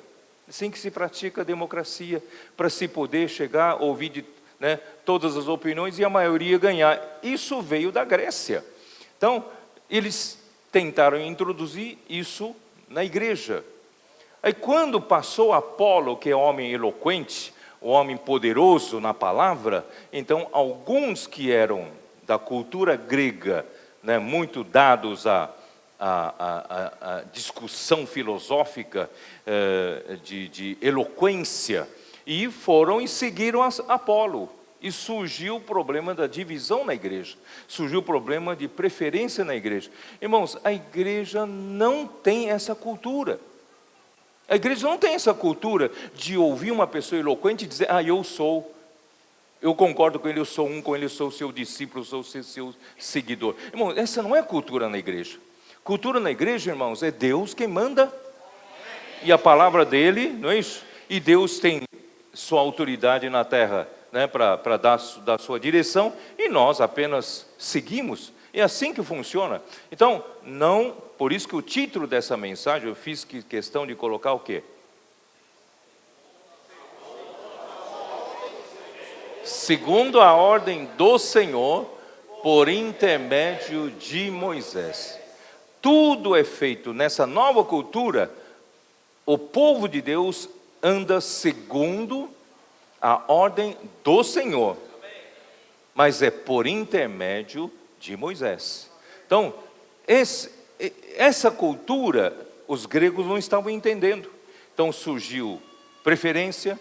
A: a democracia, para se poder chegar, ouvir né, todas as opiniões e a maioria ganhar. Isso veio da Grécia. Então, eles tentaram introduzir isso na igreja. Aí quando passou Apolo, que é homem eloquente, o homem poderoso na palavra, então alguns que eram da cultura grega, né, muito dados à discussão filosófica, de eloquência, e foram e seguiram Apolo. E surgiu o problema da divisão na igreja. Surgiu o problema de preferência na igreja. Irmãos, a igreja não tem essa cultura. A igreja não tem essa cultura de ouvir uma pessoa eloquente e dizer, eu concordo com ele, eu sou um com ele, eu sou seu discípulo, eu sou seu seguidor. Irmãos, essa não é cultura na igreja. Cultura na igreja, irmãos, é Deus quem manda. E a palavra dele, não é isso? E Deus tem sua autoridade na terra, né, para dar sua direção, e nós apenas seguimos. É assim que funciona. Então, por isso que o título dessa mensagem, eu fiz questão de colocar o quê? Segundo a ordem do Senhor, por intermédio de Moisés. Tudo é feito nessa nova cultura, o povo de Deus anda segundo a ordem do Senhor, mas é por intermédio de Moisés. Então, essa cultura, os gregos não estavam entendendo. Então surgiu preferência,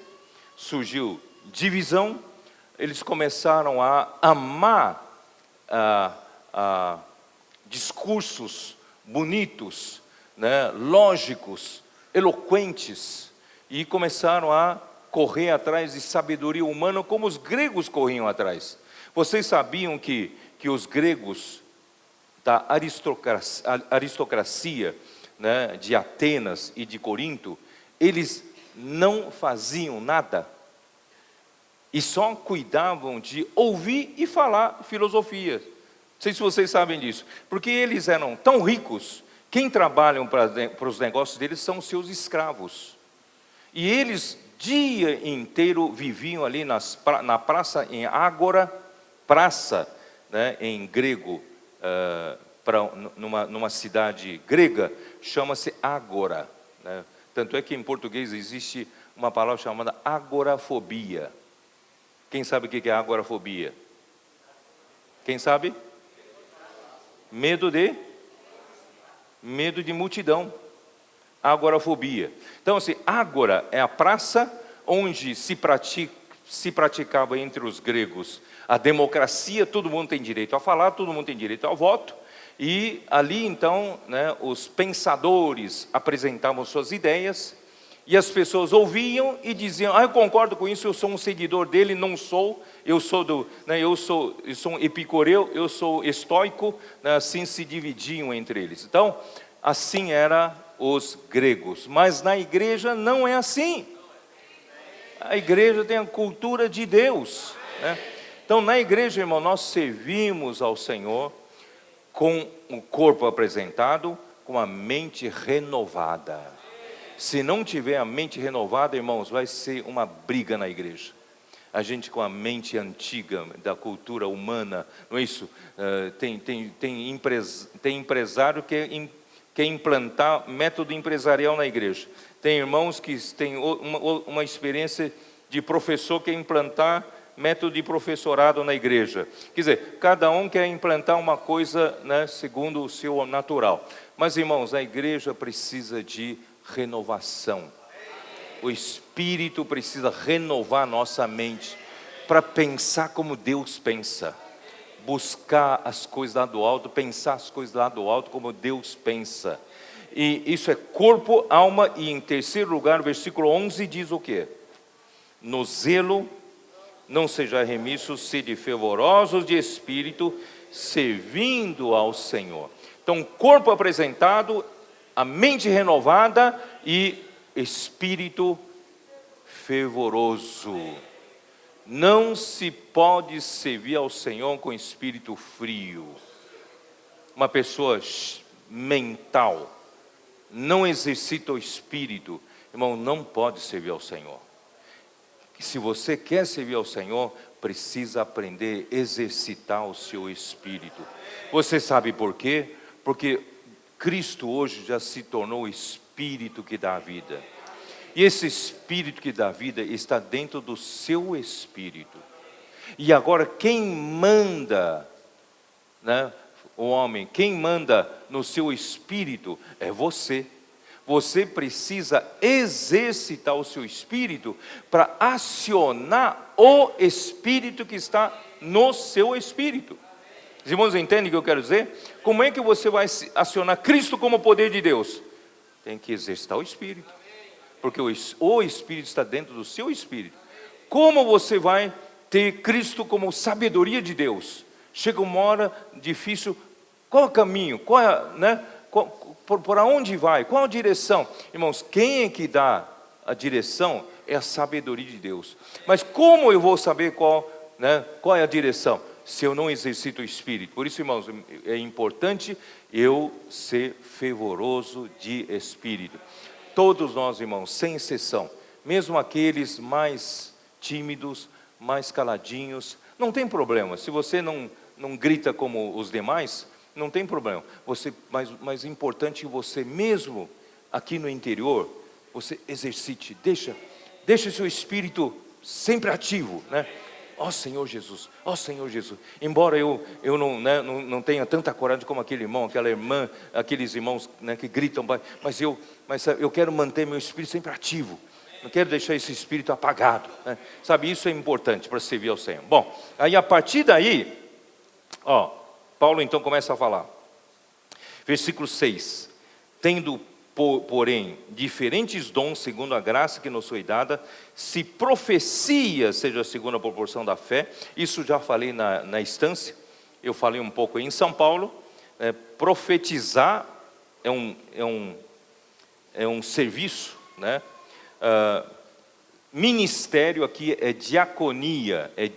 A: surgiu divisão, eles começaram a amar discursos bonitos, né, lógicos, eloquentes, e começaram a correr atrás de sabedoria humana como os gregos corriam atrás. Vocês sabiam que os gregos da aristocracia, né, de Atenas e de Corinto, eles não faziam nada e só cuidavam de ouvir e falar filosofia. Não sei se vocês sabem disso, porque eles eram tão ricos Quem trabalha para os negócios deles são os seus escravos. E eles, dia inteiro, viviam ali na praça, em Ágora, praça, né, em grego, numa cidade grega, chama-se Ágora, né? Tanto é que em português existe uma palavra chamada agorafobia. Quem sabe o que é agorafobia? Quem sabe? Medo de multidão. Agorafobia. Então, assim, Ágora é a praça onde se praticava entre os gregos a democracia. Todo mundo tem direito a falar, todo mundo tem direito ao voto. E ali, então, né, os pensadores apresentavam suas ideias, e as pessoas ouviam e diziam: eu concordo com isso, eu sou um seguidor dele, não sou, eu sou um epicureu, eu sou estoico, né? Assim se dividiam entre eles. Então, assim eram os gregos. Mas na igreja não é assim. A igreja tem a cultura de Deus, né? Então, na igreja, irmão, nós servimos ao Senhor com o corpo apresentado, com a mente renovada. Se não tiver a mente renovada, irmãos, vai ser uma briga na igreja. A gente com a mente antiga da cultura humana, não é isso? Tem empresário que quer implantar método empresarial na igreja. Tem irmãos que têm uma experiência de professor que quer implantar método de professorado na igreja. Quer dizer, cada um quer implantar uma coisa, né, segundo o seu natural. Mas, irmãos, a igreja precisa de renovação. O Espírito precisa renovar nossa mente para pensar como Deus pensa. Buscar as coisas lá do alto, pensar as coisas lá do alto como Deus pensa. E isso é corpo, alma, e em terceiro lugar, o versículo 11 diz o quê? No zelo não sejais remissos, sede fervorosos de espírito, servindo ao Senhor. Então, corpo apresentado, a mente renovada e espírito fervoroso. Não se pode servir ao Senhor com espírito frio. Uma pessoa mental não exercita o espírito, irmão, não pode servir ao Senhor. Se você quer servir ao Senhor, precisa aprender a exercitar o seu espírito. Você sabe por quê? Porque Cristo hoje já se tornou o Espírito que dá a vida. E esse Espírito que dá a vida está dentro do seu espírito. E agora quem manda, né, o homem, quem manda no seu espírito é você. Você precisa exercitar o seu espírito para acionar o espírito que está no seu espírito. Os irmãos entendem o que eu quero dizer? Como é que você vai acionar Cristo como poder de Deus? Tem que exercitar o espírito, porque o espírito está dentro do seu espírito. Como você vai ter Cristo como sabedoria de Deus? Chega uma hora difícil, qual é o caminho? Qual é, né? Por onde vai? Qual a direção? Irmãos, quem é que dá a direção é a sabedoria de Deus. Mas como eu vou saber qual é a direção? Se eu não exercito o Espírito. Por isso, irmãos, é importante eu ser fervoroso de Espírito. Todos nós, irmãos, sem exceção, mesmo aqueles mais tímidos, mais caladinhos, não tem problema. Se você não grita como os demais, não tem problema. Mas importante você mesmo aqui no interior, você exercite, deixa seu espírito sempre ativo, né? Ó Senhor Jesus, ó Senhor Jesus. Embora eu não tenha tanta coragem como aquele irmão, aquela irmã, aqueles irmãos, né, que gritam, mas eu quero manter meu espírito sempre ativo. Não quero deixar esse espírito apagado, né? Sabe, isso é importante para servir ao Senhor. Bom, aí a partir daí, Paulo então começa a falar. Versículo 6. Tendo, porém, diferentes dons segundo a graça que nos foi dada, se profecia seja segundo a proporção da fé, isso já falei na instância, eu falei um pouco aí em São Paulo, profetizar é um serviço, né? Ministério aqui é diaconia, é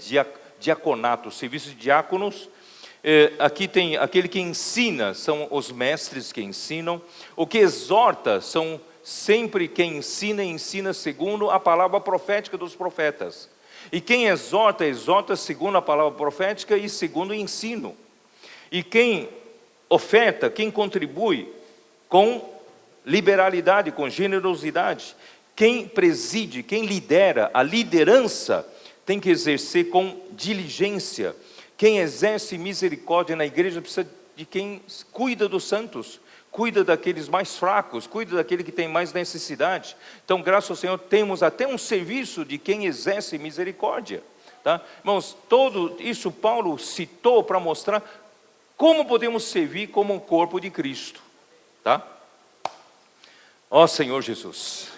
A: diaconato, serviço de diáconos, Aqui tem aquele que ensina, são os mestres que ensinam. O que exorta são sempre quem ensina, ensina segundo a palavra profética dos profetas. E quem exorta, exorta segundo a palavra profética e segundo o ensino. E quem oferta, quem contribui com liberalidade, com generosidade. Quem preside, quem lidera, a liderança tem que exercer com diligência. Quem exerce misericórdia na igreja precisa de quem cuida dos santos, cuida daqueles mais fracos, cuida daquele que tem mais necessidade. Então, graças ao Senhor, temos até um serviço de quem exerce misericórdia. Tá? Irmãos, tudo isso Paulo citou para mostrar como podemos servir como um corpo de Cristo. Tá? Ó Senhor Jesus,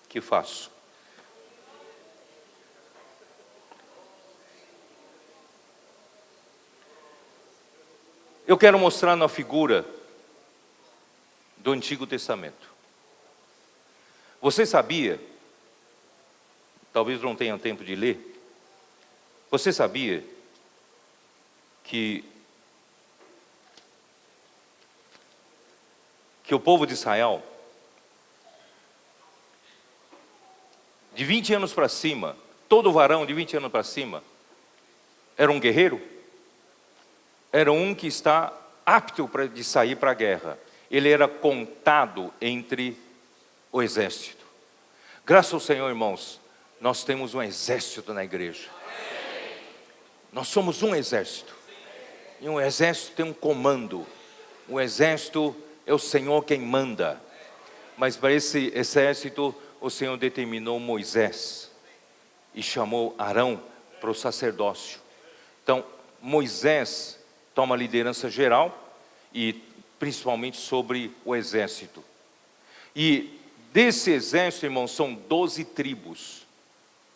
A: que faço? Eu quero mostrar na figura do Antigo Testamento. Você sabia, talvez não tenha tempo de ler, você sabia que o povo de Israel, de 20 anos para cima, todo varão de 20 anos para cima, era um guerreiro? Era um que está apto de sair para a guerra. Ele era contado entre o exército. Graças ao Senhor, irmãos, nós temos um exército na igreja. Nós somos um exército. E um exército tem um comando. O exército é o Senhor quem manda. Mas para esse exército, o Senhor determinou Moisés e chamou Arão para o sacerdócio. Então, Moisés toma a liderança geral e principalmente sobre o exército. E desse exército, irmãos, são 12 tribos.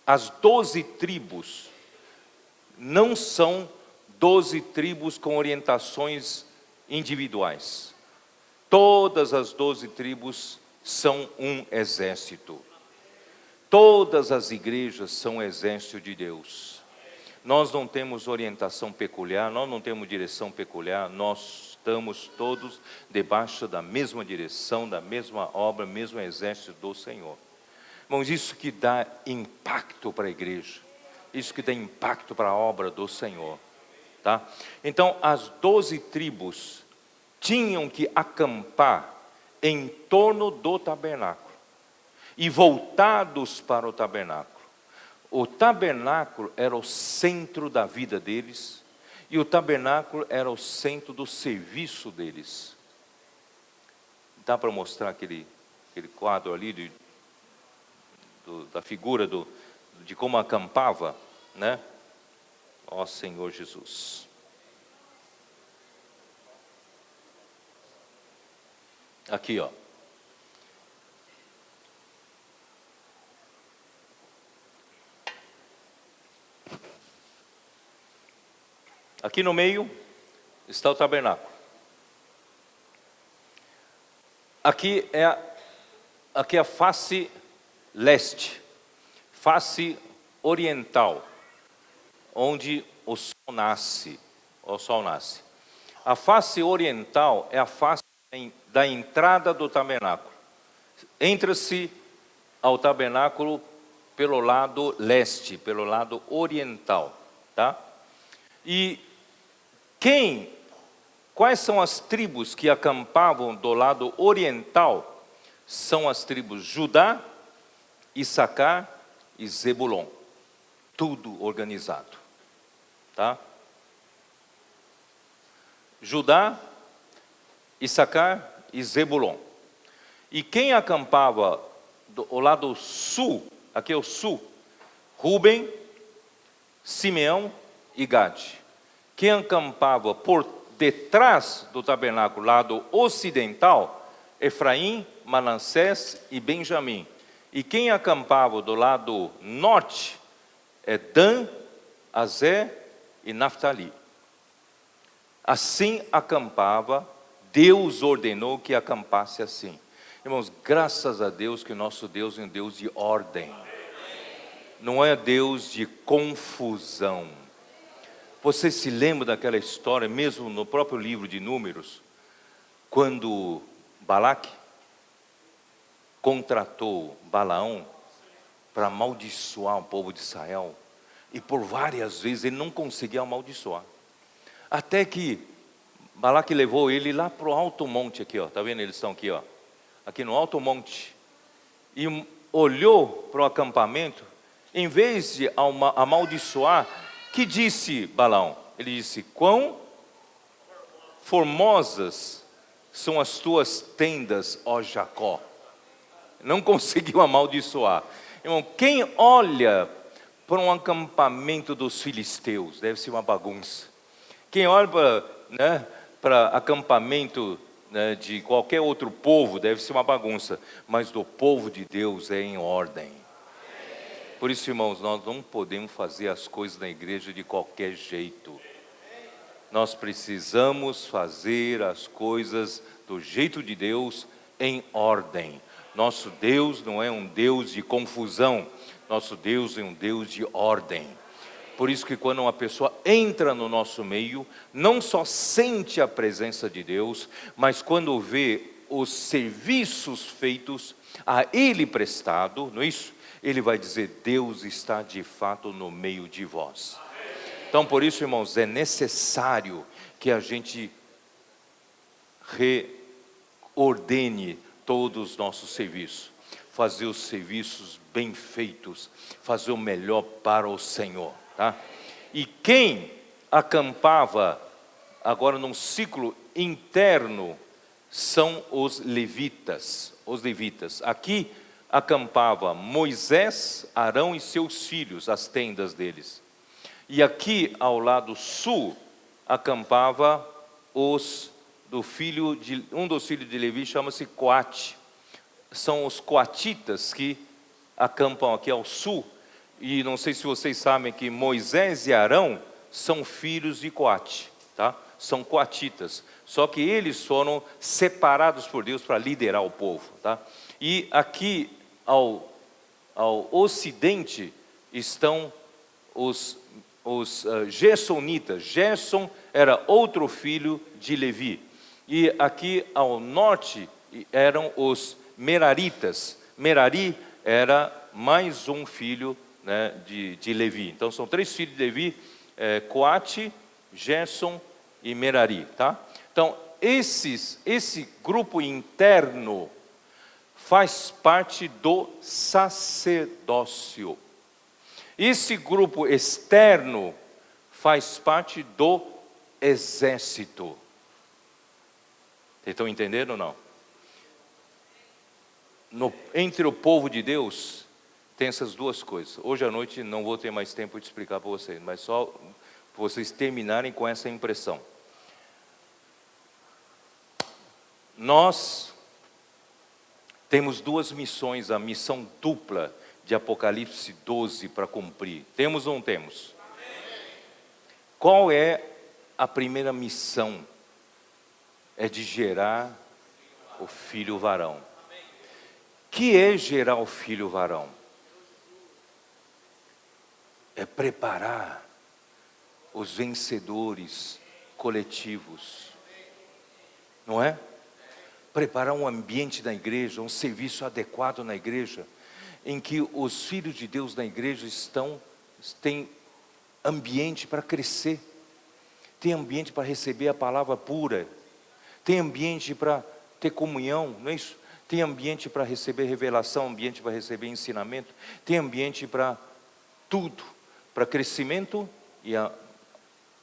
A: As 12 tribos não são 12 tribos com orientações individuais. Todas as 12 tribos são um exército. Todas as igrejas são um exército de Deus. Nós não temos orientação peculiar, nós não temos direção peculiar, nós estamos todos debaixo da mesma direção, da mesma obra, mesmo exército do Senhor. Irmãos, isso que dá impacto para a igreja, isso que dá impacto para a obra do Senhor. Tá? Então, as 12 tribos tinham que acampar em torno do tabernáculo e voltados para o tabernáculo. O tabernáculo era o centro da vida deles e o tabernáculo era o centro do serviço deles. Dá para mostrar aquele quadro ali da figura de como acampava, né? Ó Senhor Jesus. Aqui, ó. Aqui no meio está o tabernáculo. Aqui é a face leste, face oriental, onde o sol nasce. A face oriental é a face da entrada do tabernáculo. Entra-se ao tabernáculo pelo lado leste, pelo lado oriental, tá? E quais são as tribos que acampavam do lado oriental? São as tribos Judá, Issacar e Zebulon. Tudo organizado, tá? Judá, Issacar e Zebulon. E quem acampava do lado sul, aqui é o sul, Rúben, Simeão e Gade. Quem acampava por detrás do tabernáculo, lado ocidental, Efraim, Manassés e Benjamim. E quem acampava do lado norte é Dan, Azer e Naftali. Assim acampava, Deus ordenou que acampasse assim. Irmãos, graças a Deus que o nosso Deus é um Deus de ordem. Não é Deus de confusão. Você se lembra daquela história, mesmo no próprio livro de Números, quando Balaque contratou Balaão para amaldiçoar o povo de Israel, e por várias vezes ele não conseguia amaldiçoar, até que Balaque levou ele lá para o alto monte aqui, ó, tá vendo? Eles estão aqui, ó, aqui no alto monte, e olhou para o acampamento, em vez de amaldiçoar, que disse Balaão? Ele disse: quão formosas são as tuas tendas, ó Jacó. Não conseguiu amaldiçoar. Irmão, quem olha para um acampamento dos filisteus, deve ser uma bagunça. Quem olha para acampamento, né, de qualquer outro povo, deve ser uma bagunça. Mas do povo de Deus é em ordem. Por isso, irmãos, nós não podemos fazer as coisas na igreja de qualquer jeito. Nós precisamos fazer as coisas do jeito de Deus, em ordem. Nosso Deus não é um Deus de confusão. Nosso Deus é um Deus de ordem. Por isso que quando uma pessoa entra no nosso meio, não só sente a presença de Deus, mas quando vê os serviços feitos a Ele prestado, não é isso? Ele vai dizer: Deus está de fato no meio de vós. Então, por isso, irmãos, é necessário que a gente reordene todos os nossos serviços, fazer os serviços bem feitos, fazer o melhor para o Senhor, tá? E quem acampava agora num ciclo interno são os levitas. Os levitas. Aqui acampava Moisés, Arão e seus filhos, as tendas deles. E aqui ao lado sul acampava um dos filhos de Levi, chama-se Coate. São os coatitas que acampam aqui ao sul. E não sei se vocês sabem que Moisés e Arão são filhos de Coate, tá? São coatitas. Só que eles foram separados por Deus para liderar o povo, tá? E aqui ao ocidente estão os Gersonitas. Gerson era outro filho de Levi. E aqui ao norte eram os Meraritas. Merari era mais um filho, né, de Levi. Então são 3 filhos de Levi: Coate, Gerson e Merari, tá? Então esse grupo interno faz parte do sacerdócio. Esse grupo externo faz parte do exército. Vocês estão entendendo ou não? Entre o povo de Deus tem essas duas coisas. Hoje à noite não vou ter mais tempo de explicar para vocês, mas só para vocês terminarem com essa impressão. Nós temos 2 missões, a missão dupla de Apocalipse 12 para cumprir. Temos ou não temos? Qual é a primeira missão? É de gerar o filho varão. Que é gerar o filho varão? É preparar os vencedores coletivos, não é? Preparar um ambiente na igreja, um serviço adequado na igreja, em que os filhos de Deus na igreja têm ambiente para crescer, tem ambiente para receber a palavra pura, tem ambiente para ter comunhão, não é isso? Tem ambiente para receber revelação, ambiente para receber ensinamento, tem ambiente para tudo, para crescimento e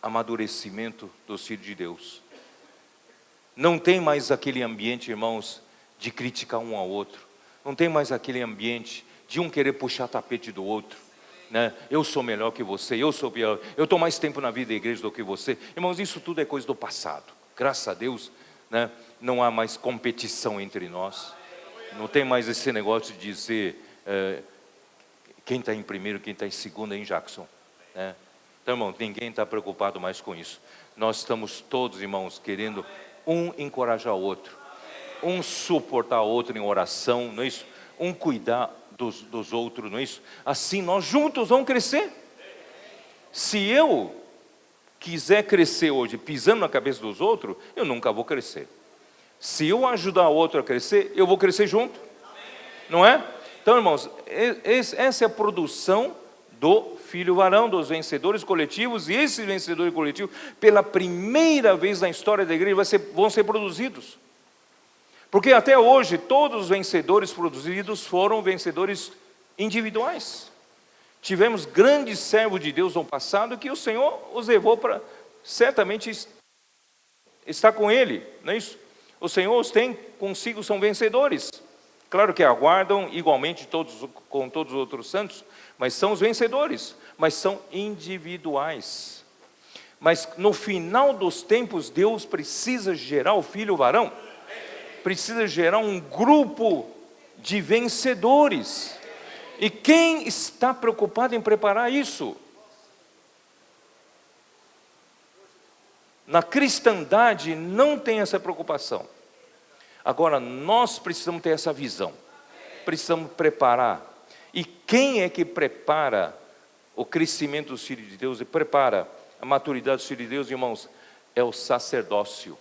A: amadurecimento dos filhos de Deus. Não tem mais aquele ambiente, irmãos, de criticar um ao outro. Não tem mais aquele ambiente de um querer puxar tapete do outro, né? Eu sou melhor que você, eu sou pior, eu estou mais tempo na vida da igreja do que você. Irmãos, isso tudo é coisa do passado. Graças a Deus, né? Não há mais competição entre nós. Não tem mais esse negócio de dizer quem está em primeiro, quem está em segundo em Jackson, né? Então, irmão, ninguém está preocupado mais com isso. Nós estamos todos, irmãos, querendo um encorajar o outro, um suportar o outro em oração, não é isso? Um cuidar dos outros, não é isso? Assim nós juntos vamos crescer. Se eu quiser crescer hoje pisando na cabeça dos outros, eu nunca vou crescer. Se eu ajudar o outro a crescer, eu vou crescer junto. Não é? Então, irmãos, essa é a produção do filho varão, dos vencedores coletivos. E esses vencedores coletivos, pela primeira vez na história da igreja, vão ser produzidos. Porque até hoje, todos os vencedores produzidos foram vencedores individuais. Tivemos grandes servos de Deus no passado que o Senhor os levou para, certamente, estar com Ele, não é isso? O Senhor os tem consigo, são vencedores. Claro que aguardam igualmente com todos os outros santos, mas são os vencedores, mas são individuais. Mas no final dos tempos, Deus precisa gerar o filho varão, precisa gerar um grupo de vencedores. E quem está preocupado em preparar isso? Na cristandade não tem essa preocupação. Agora, nós precisamos ter essa visão. Precisamos preparar. E quem é que prepara o crescimento dos filhos de Deus e prepara a maturidade dos filhos de Deus, irmãos? É o sacerdócio.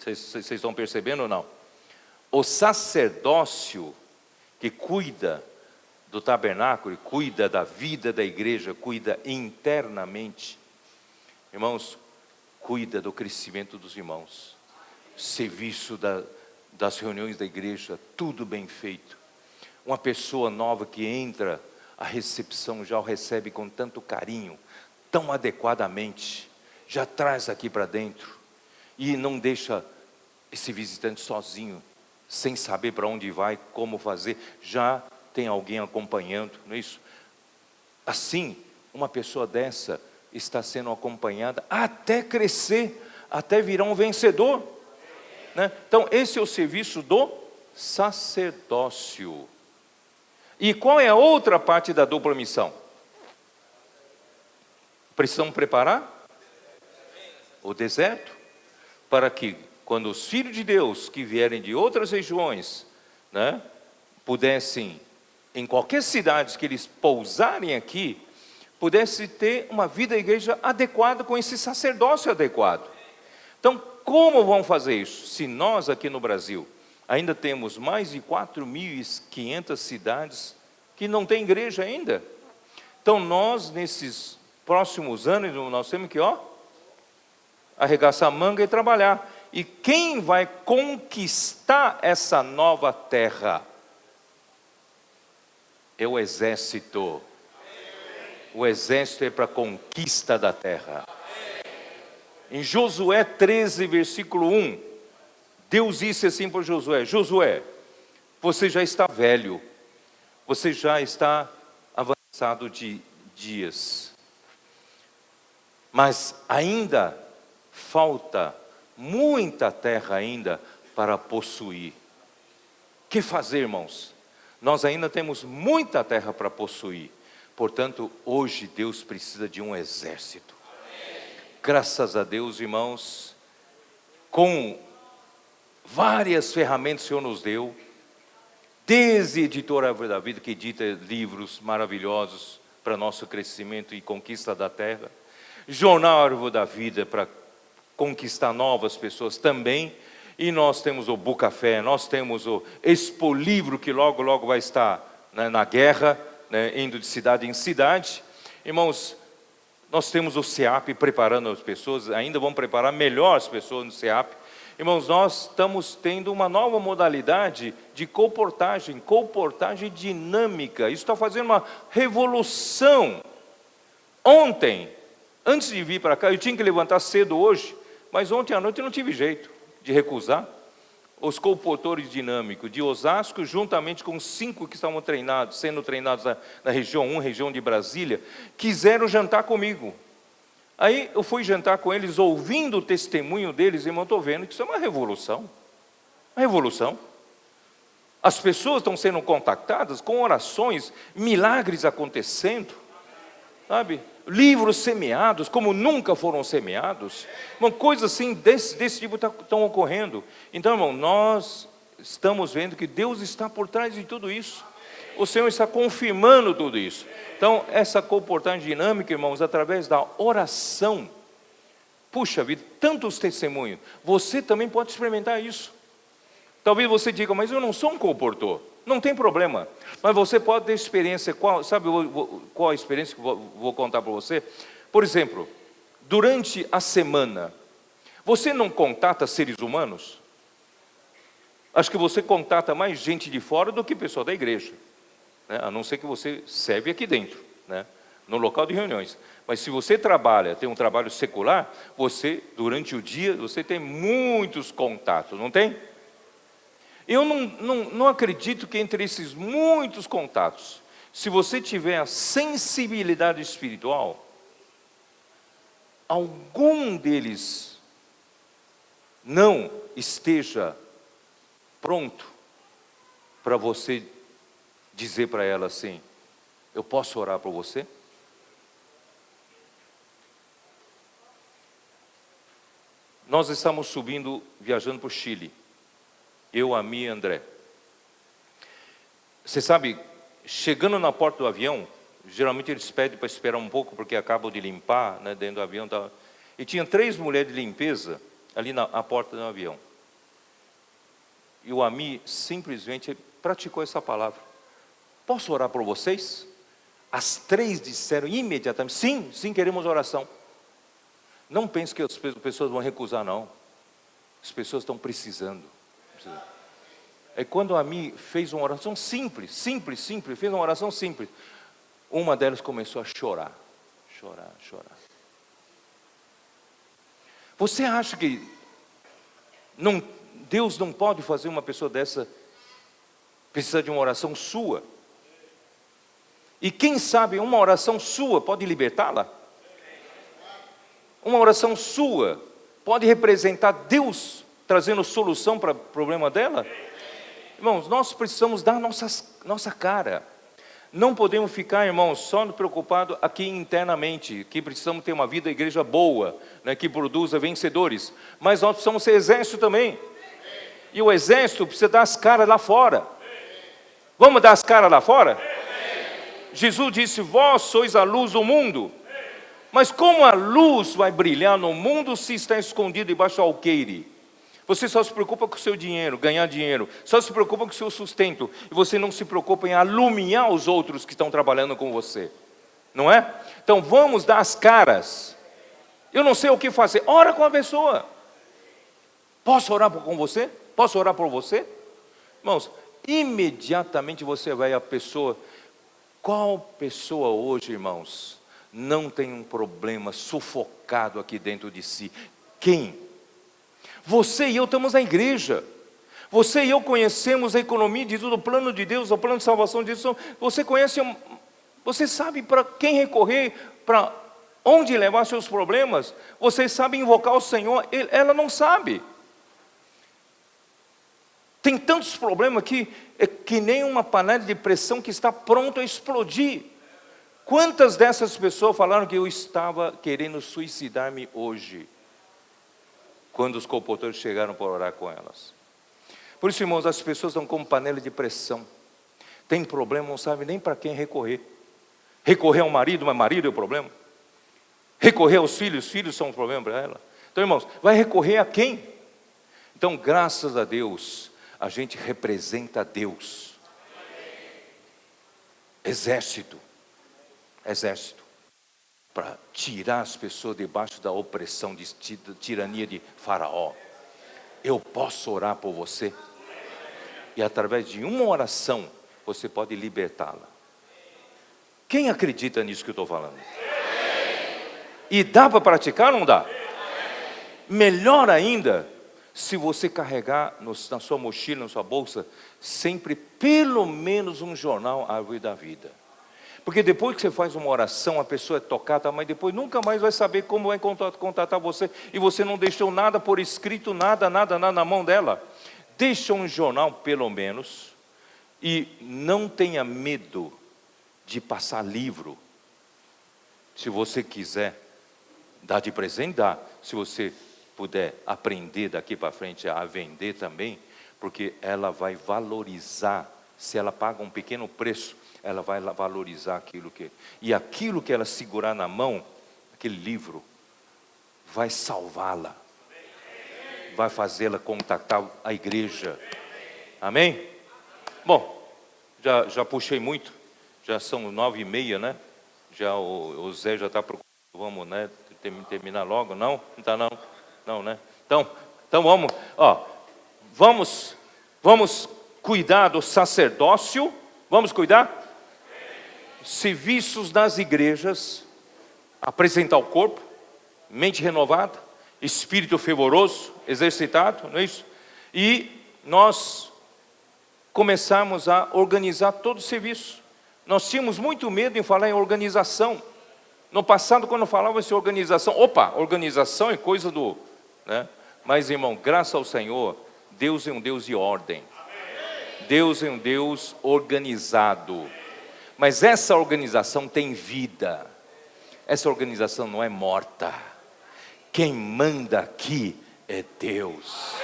A: Vocês estão percebendo ou não? O sacerdócio que cuida do tabernáculo, cuida da vida da igreja, cuida internamente. Irmãos, cuida do crescimento dos irmãos. Serviço das reuniões da igreja, tudo bem feito. Uma pessoa nova que entra, a recepção já o recebe com tanto carinho, tão adequadamente, já traz aqui para dentro, e não deixa esse visitante sozinho, sem saber para onde vai, como fazer, já tem alguém acompanhando, não é isso? Assim, uma pessoa dessa está sendo acompanhada até crescer, até virar um vencedor, né? Então esse é o serviço do sacerdócio. E qual é a outra parte da dupla missão? Precisamos preparar o deserto, para que quando os filhos de Deus que vierem de outras regiões, né, pudessem, em qualquer cidade que eles pousarem aqui, pudesse ter uma vida da igreja adequada, com esse sacerdócio adequado. Então, como vão fazer isso? Se nós aqui no Brasil ainda temos mais de 4.500 cidades que não tem igreja ainda. Então nós, nesses próximos anos, nós temos que arregaçar a manga e trabalhar. E quem vai conquistar essa nova terra? É o exército. O exército é para a conquista da terra. Em Josué 13, versículo 1, Deus disse assim para Josué: Josué, você já está velho, você já está avançado de dias, mas ainda falta muita terra ainda para possuir. O que fazer, irmãos? Nós ainda temos muita terra para possuir. Portanto, hoje Deus precisa de um exército. Graças a Deus, irmãos, com várias ferramentas o Senhor nos deu, desde a Editora Árvore da Vida, que edita livros maravilhosos para nosso crescimento e conquista da terra, Jornal Árvore da Vida para conquistar novas pessoas também, e nós temos o Bucafé, nós temos o Expo Livro, que logo logo vai estar, né, na guerra, né, indo de cidade em cidade. Irmãos, nós temos o SEAP preparando as pessoas, ainda vamos preparar melhor as pessoas no SEAP. Irmãos, nós estamos tendo uma nova modalidade de comportagem dinâmica. Isso está fazendo uma revolução. Ontem, antes de vir para cá, eu tinha que levantar cedo hoje, mas ontem à noite eu não tive jeito de recusar. Os comportores dinâmicos de Osasco, juntamente com 5 que estavam sendo treinados na região 1, região de Brasília, quiseram jantar comigo. Aí eu fui jantar com eles, ouvindo o testemunho deles, irmão, estou vendo que isso é uma revolução. Uma revolução. As pessoas estão sendo contactadas com orações, milagres acontecendo, sabe? Livros semeados como nunca foram semeados. Uma coisa assim desse tipo estão ocorrendo. Então, irmão, nós estamos vendo que Deus está por trás de tudo isso. O Senhor está confirmando tudo isso. Então, essa comportagem dinâmica, irmãos, através da oração. Puxa vida, tantos testemunhos. Você também pode experimentar isso. Talvez você diga, mas eu não sou um comportor. Não tem problema. Mas você pode ter experiência. Sabe qual a experiência que eu vou contar para você? Por exemplo, durante a semana, você não contata seres humanos? Acho que você contata mais gente de fora do que pessoa da igreja, né? A não ser que você serve aqui dentro, né? No local de reuniões. Mas se você tem um trabalho secular, você, durante o dia, você tem muitos contatos, não tem? Eu não acredito que entre esses muitos contatos, se você tiver a sensibilidade espiritual, algum deles não esteja pronto para você dizer para ela assim, eu posso orar por você? Nós estamos viajando para o Chile. Eu, a mim e André. Você sabe, chegando na porta do avião, geralmente eles pedem para esperar um pouco, porque acabam de limpar, né, dentro do avião. E tinha 3 mulheres de limpeza ali na porta do avião. E o Ami simplesmente praticou essa palavra. Posso orar por vocês? As 3 disseram imediatamente, sim, queremos oração. Não pense que as pessoas vão recusar, não. As pessoas estão precisando. É quando a Ami fez uma oração simples, fez uma oração simples. Uma delas começou a chorar. Você acha que Deus não pode fazer uma pessoa dessa precisar de uma oração sua? E quem sabe uma oração sua pode libertá-la? Uma oração sua pode representar Deus trazendo solução para o problema dela? Irmãos, nós precisamos dar nossa cara. Não podemos ficar, irmãos, só preocupados aqui internamente, que precisamos ter uma vida, igreja boa, né, que produza vencedores. Mas nós precisamos ser exército também. E o exército precisa dar as caras lá fora. Vamos dar as caras lá fora? Jesus disse, vós sois a luz do mundo. Mas como a luz vai brilhar no mundo se está escondido debaixo do alqueire? Você só se preocupa com o seu dinheiro, ganhar dinheiro. Só se preocupa com o seu sustento. E você não se preocupa em alumiar os outros que estão trabalhando com você. Não é? Então vamos dar as caras. Eu não sei o que fazer. Ora com a pessoa. Posso orar com você? Posso orar por você? Irmãos, imediatamente você vai à pessoa. Qual pessoa hoje, irmãos, não tem um problema sufocado aqui dentro de si? Quem? Você e eu estamos na igreja. Você e eu conhecemos a economia de tudo, o plano de Deus, o plano de salvação de Deus. Você sabe para quem recorrer, para onde levar seus problemas. Você sabe invocar o Senhor, ela não sabe. Tem tantos problemas aqui, é que nem uma panela de pressão que está pronto a explodir. Quantas dessas pessoas falaram que eu estava querendo suicidar-me hoje? Quando os comportores chegaram para orar com elas. Por isso, irmãos, as pessoas estão como panela de pressão. Tem problema, não sabe nem para quem recorrer. Recorrer ao marido, mas marido é o problema. Recorrer aos filhos, filhos são um problema para ela. Então, irmãos, vai recorrer a quem? Então, graças a Deus, a gente representa Deus. Exército. Para tirar as pessoas debaixo da opressão, de tirania de Faraó. Eu posso orar por você. E através de uma oração, você pode libertá-la. Quem acredita nisso que eu estou falando? E dá para praticar ou não dá? Melhor ainda, se você carregar na sua mochila, na sua bolsa, sempre pelo menos um jornal Árvore da Vida. Porque depois que você faz uma oração, a pessoa é tocada, mas depois nunca mais vai saber como vai contatar você. E você não deixou nada por escrito, nada na mão dela. Deixa um jornal pelo menos. E não tenha medo de passar livro. Se você quiser dar de presente, dá. Se você puder aprender daqui para frente a vender também, porque ela vai valorizar Se ela paga um pequeno preço, ela vai valorizar aquilo que... E aquilo que ela segurar na mão, aquele livro, vai salvá-la. Vai fazê-la contactar a igreja. Amém? Bom, já puxei muito. Já são 9h30, né? Já o Zé já está procurando. Vamos, né? Terminar logo. Não? Não está não? Não, né? Então vamos, vamos cuidar do sacerdócio. Vamos cuidar? Serviços nas igrejas. Apresentar o corpo. Mente renovada. Espírito fervoroso, exercitado, não é isso? E nós começamos a organizar todo o serviço. Nós tínhamos muito medo em falar em organização. No passado, quando falava em organização, organização é coisa do... né? Mas, irmão, graças ao Senhor, Deus é um Deus de ordem. Deus é um Deus organizado. Mas essa organização tem vida. Essa organização não é morta. Quem manda aqui é Deus.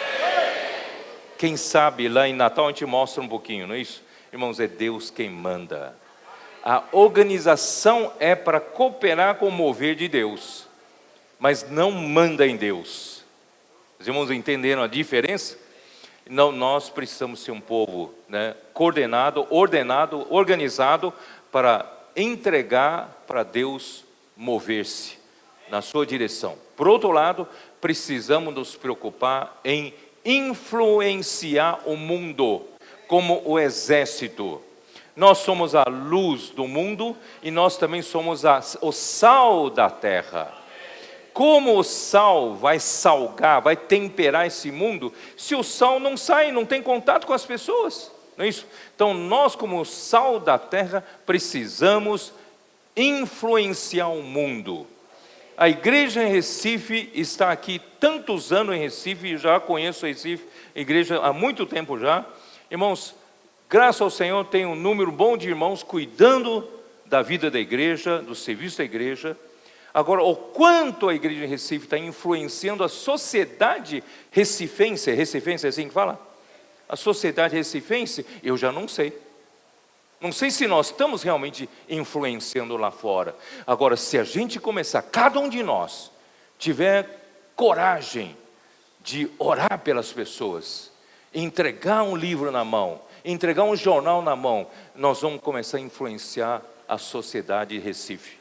A: Quem sabe lá em Natal a gente mostra um pouquinho, não é isso? Irmãos, é Deus quem manda. A organização é para cooperar com o mover de Deus, mas não manda em Deus. Os irmãos entenderam a diferença? Não, nós precisamos ser um povo, né, coordenado, ordenado, organizado, para entregar para Deus mover-se na sua direção. Por outro lado, precisamos nos preocupar em influenciar o mundo, como o exército. Nós somos a luz do mundo e nós também somos o sal da terra. Como o sal vai salgar, vai temperar esse mundo, se o sal não sai, não tem contato com as pessoas? Não é isso? Então nós, como o sal da terra, precisamos influenciar o mundo. A igreja em Recife está aqui tantos anos em Recife, já conheço a Recife, igreja há muito tempo já. Irmãos, graças ao Senhor tem um número bom de irmãos cuidando da vida da igreja, do serviço da igreja. Agora, o quanto a igreja em Recife está influenciando a sociedade recifense é assim que fala? A sociedade recifense, eu já não sei. Não sei se nós estamos realmente influenciando lá fora. Agora, se a gente começar, cada um de nós, tiver coragem de orar pelas pessoas, entregar um livro na mão, entregar um jornal na mão, nós vamos começar a influenciar a sociedade de Recife.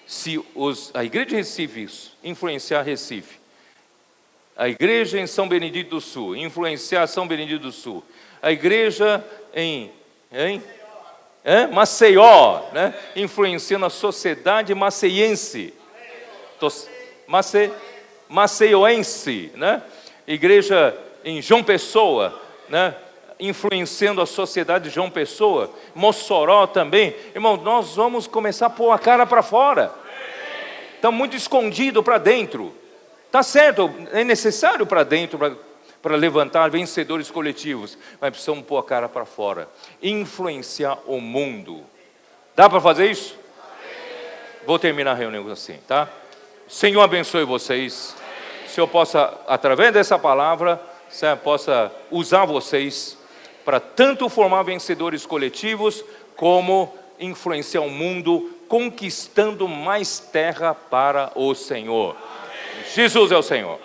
A: Se a igreja de Recife influenciar Recife, a igreja em São Benedito do Sul influenciar São Benedito do Sul, a igreja em Maceió, né? Influenciando a sociedade maceiense, maceioense, né? Igreja em João Pessoa, né? Influenciando a sociedade de João Pessoa, Mossoró também. Irmão, nós vamos começar a pôr a cara para fora. Está muito escondido para dentro. Está certo, é necessário para dentro, para levantar vencedores coletivos, mas precisamos pôr a cara para fora, influenciar o mundo. Dá para fazer isso? Vou terminar a reunião assim, tá? Senhor abençoe vocês. Se eu possa, através dessa palavra, possa usar vocês para tanto formar vencedores coletivos, como influenciar o mundo, conquistando mais terra para o Senhor. Jesus é o Senhor.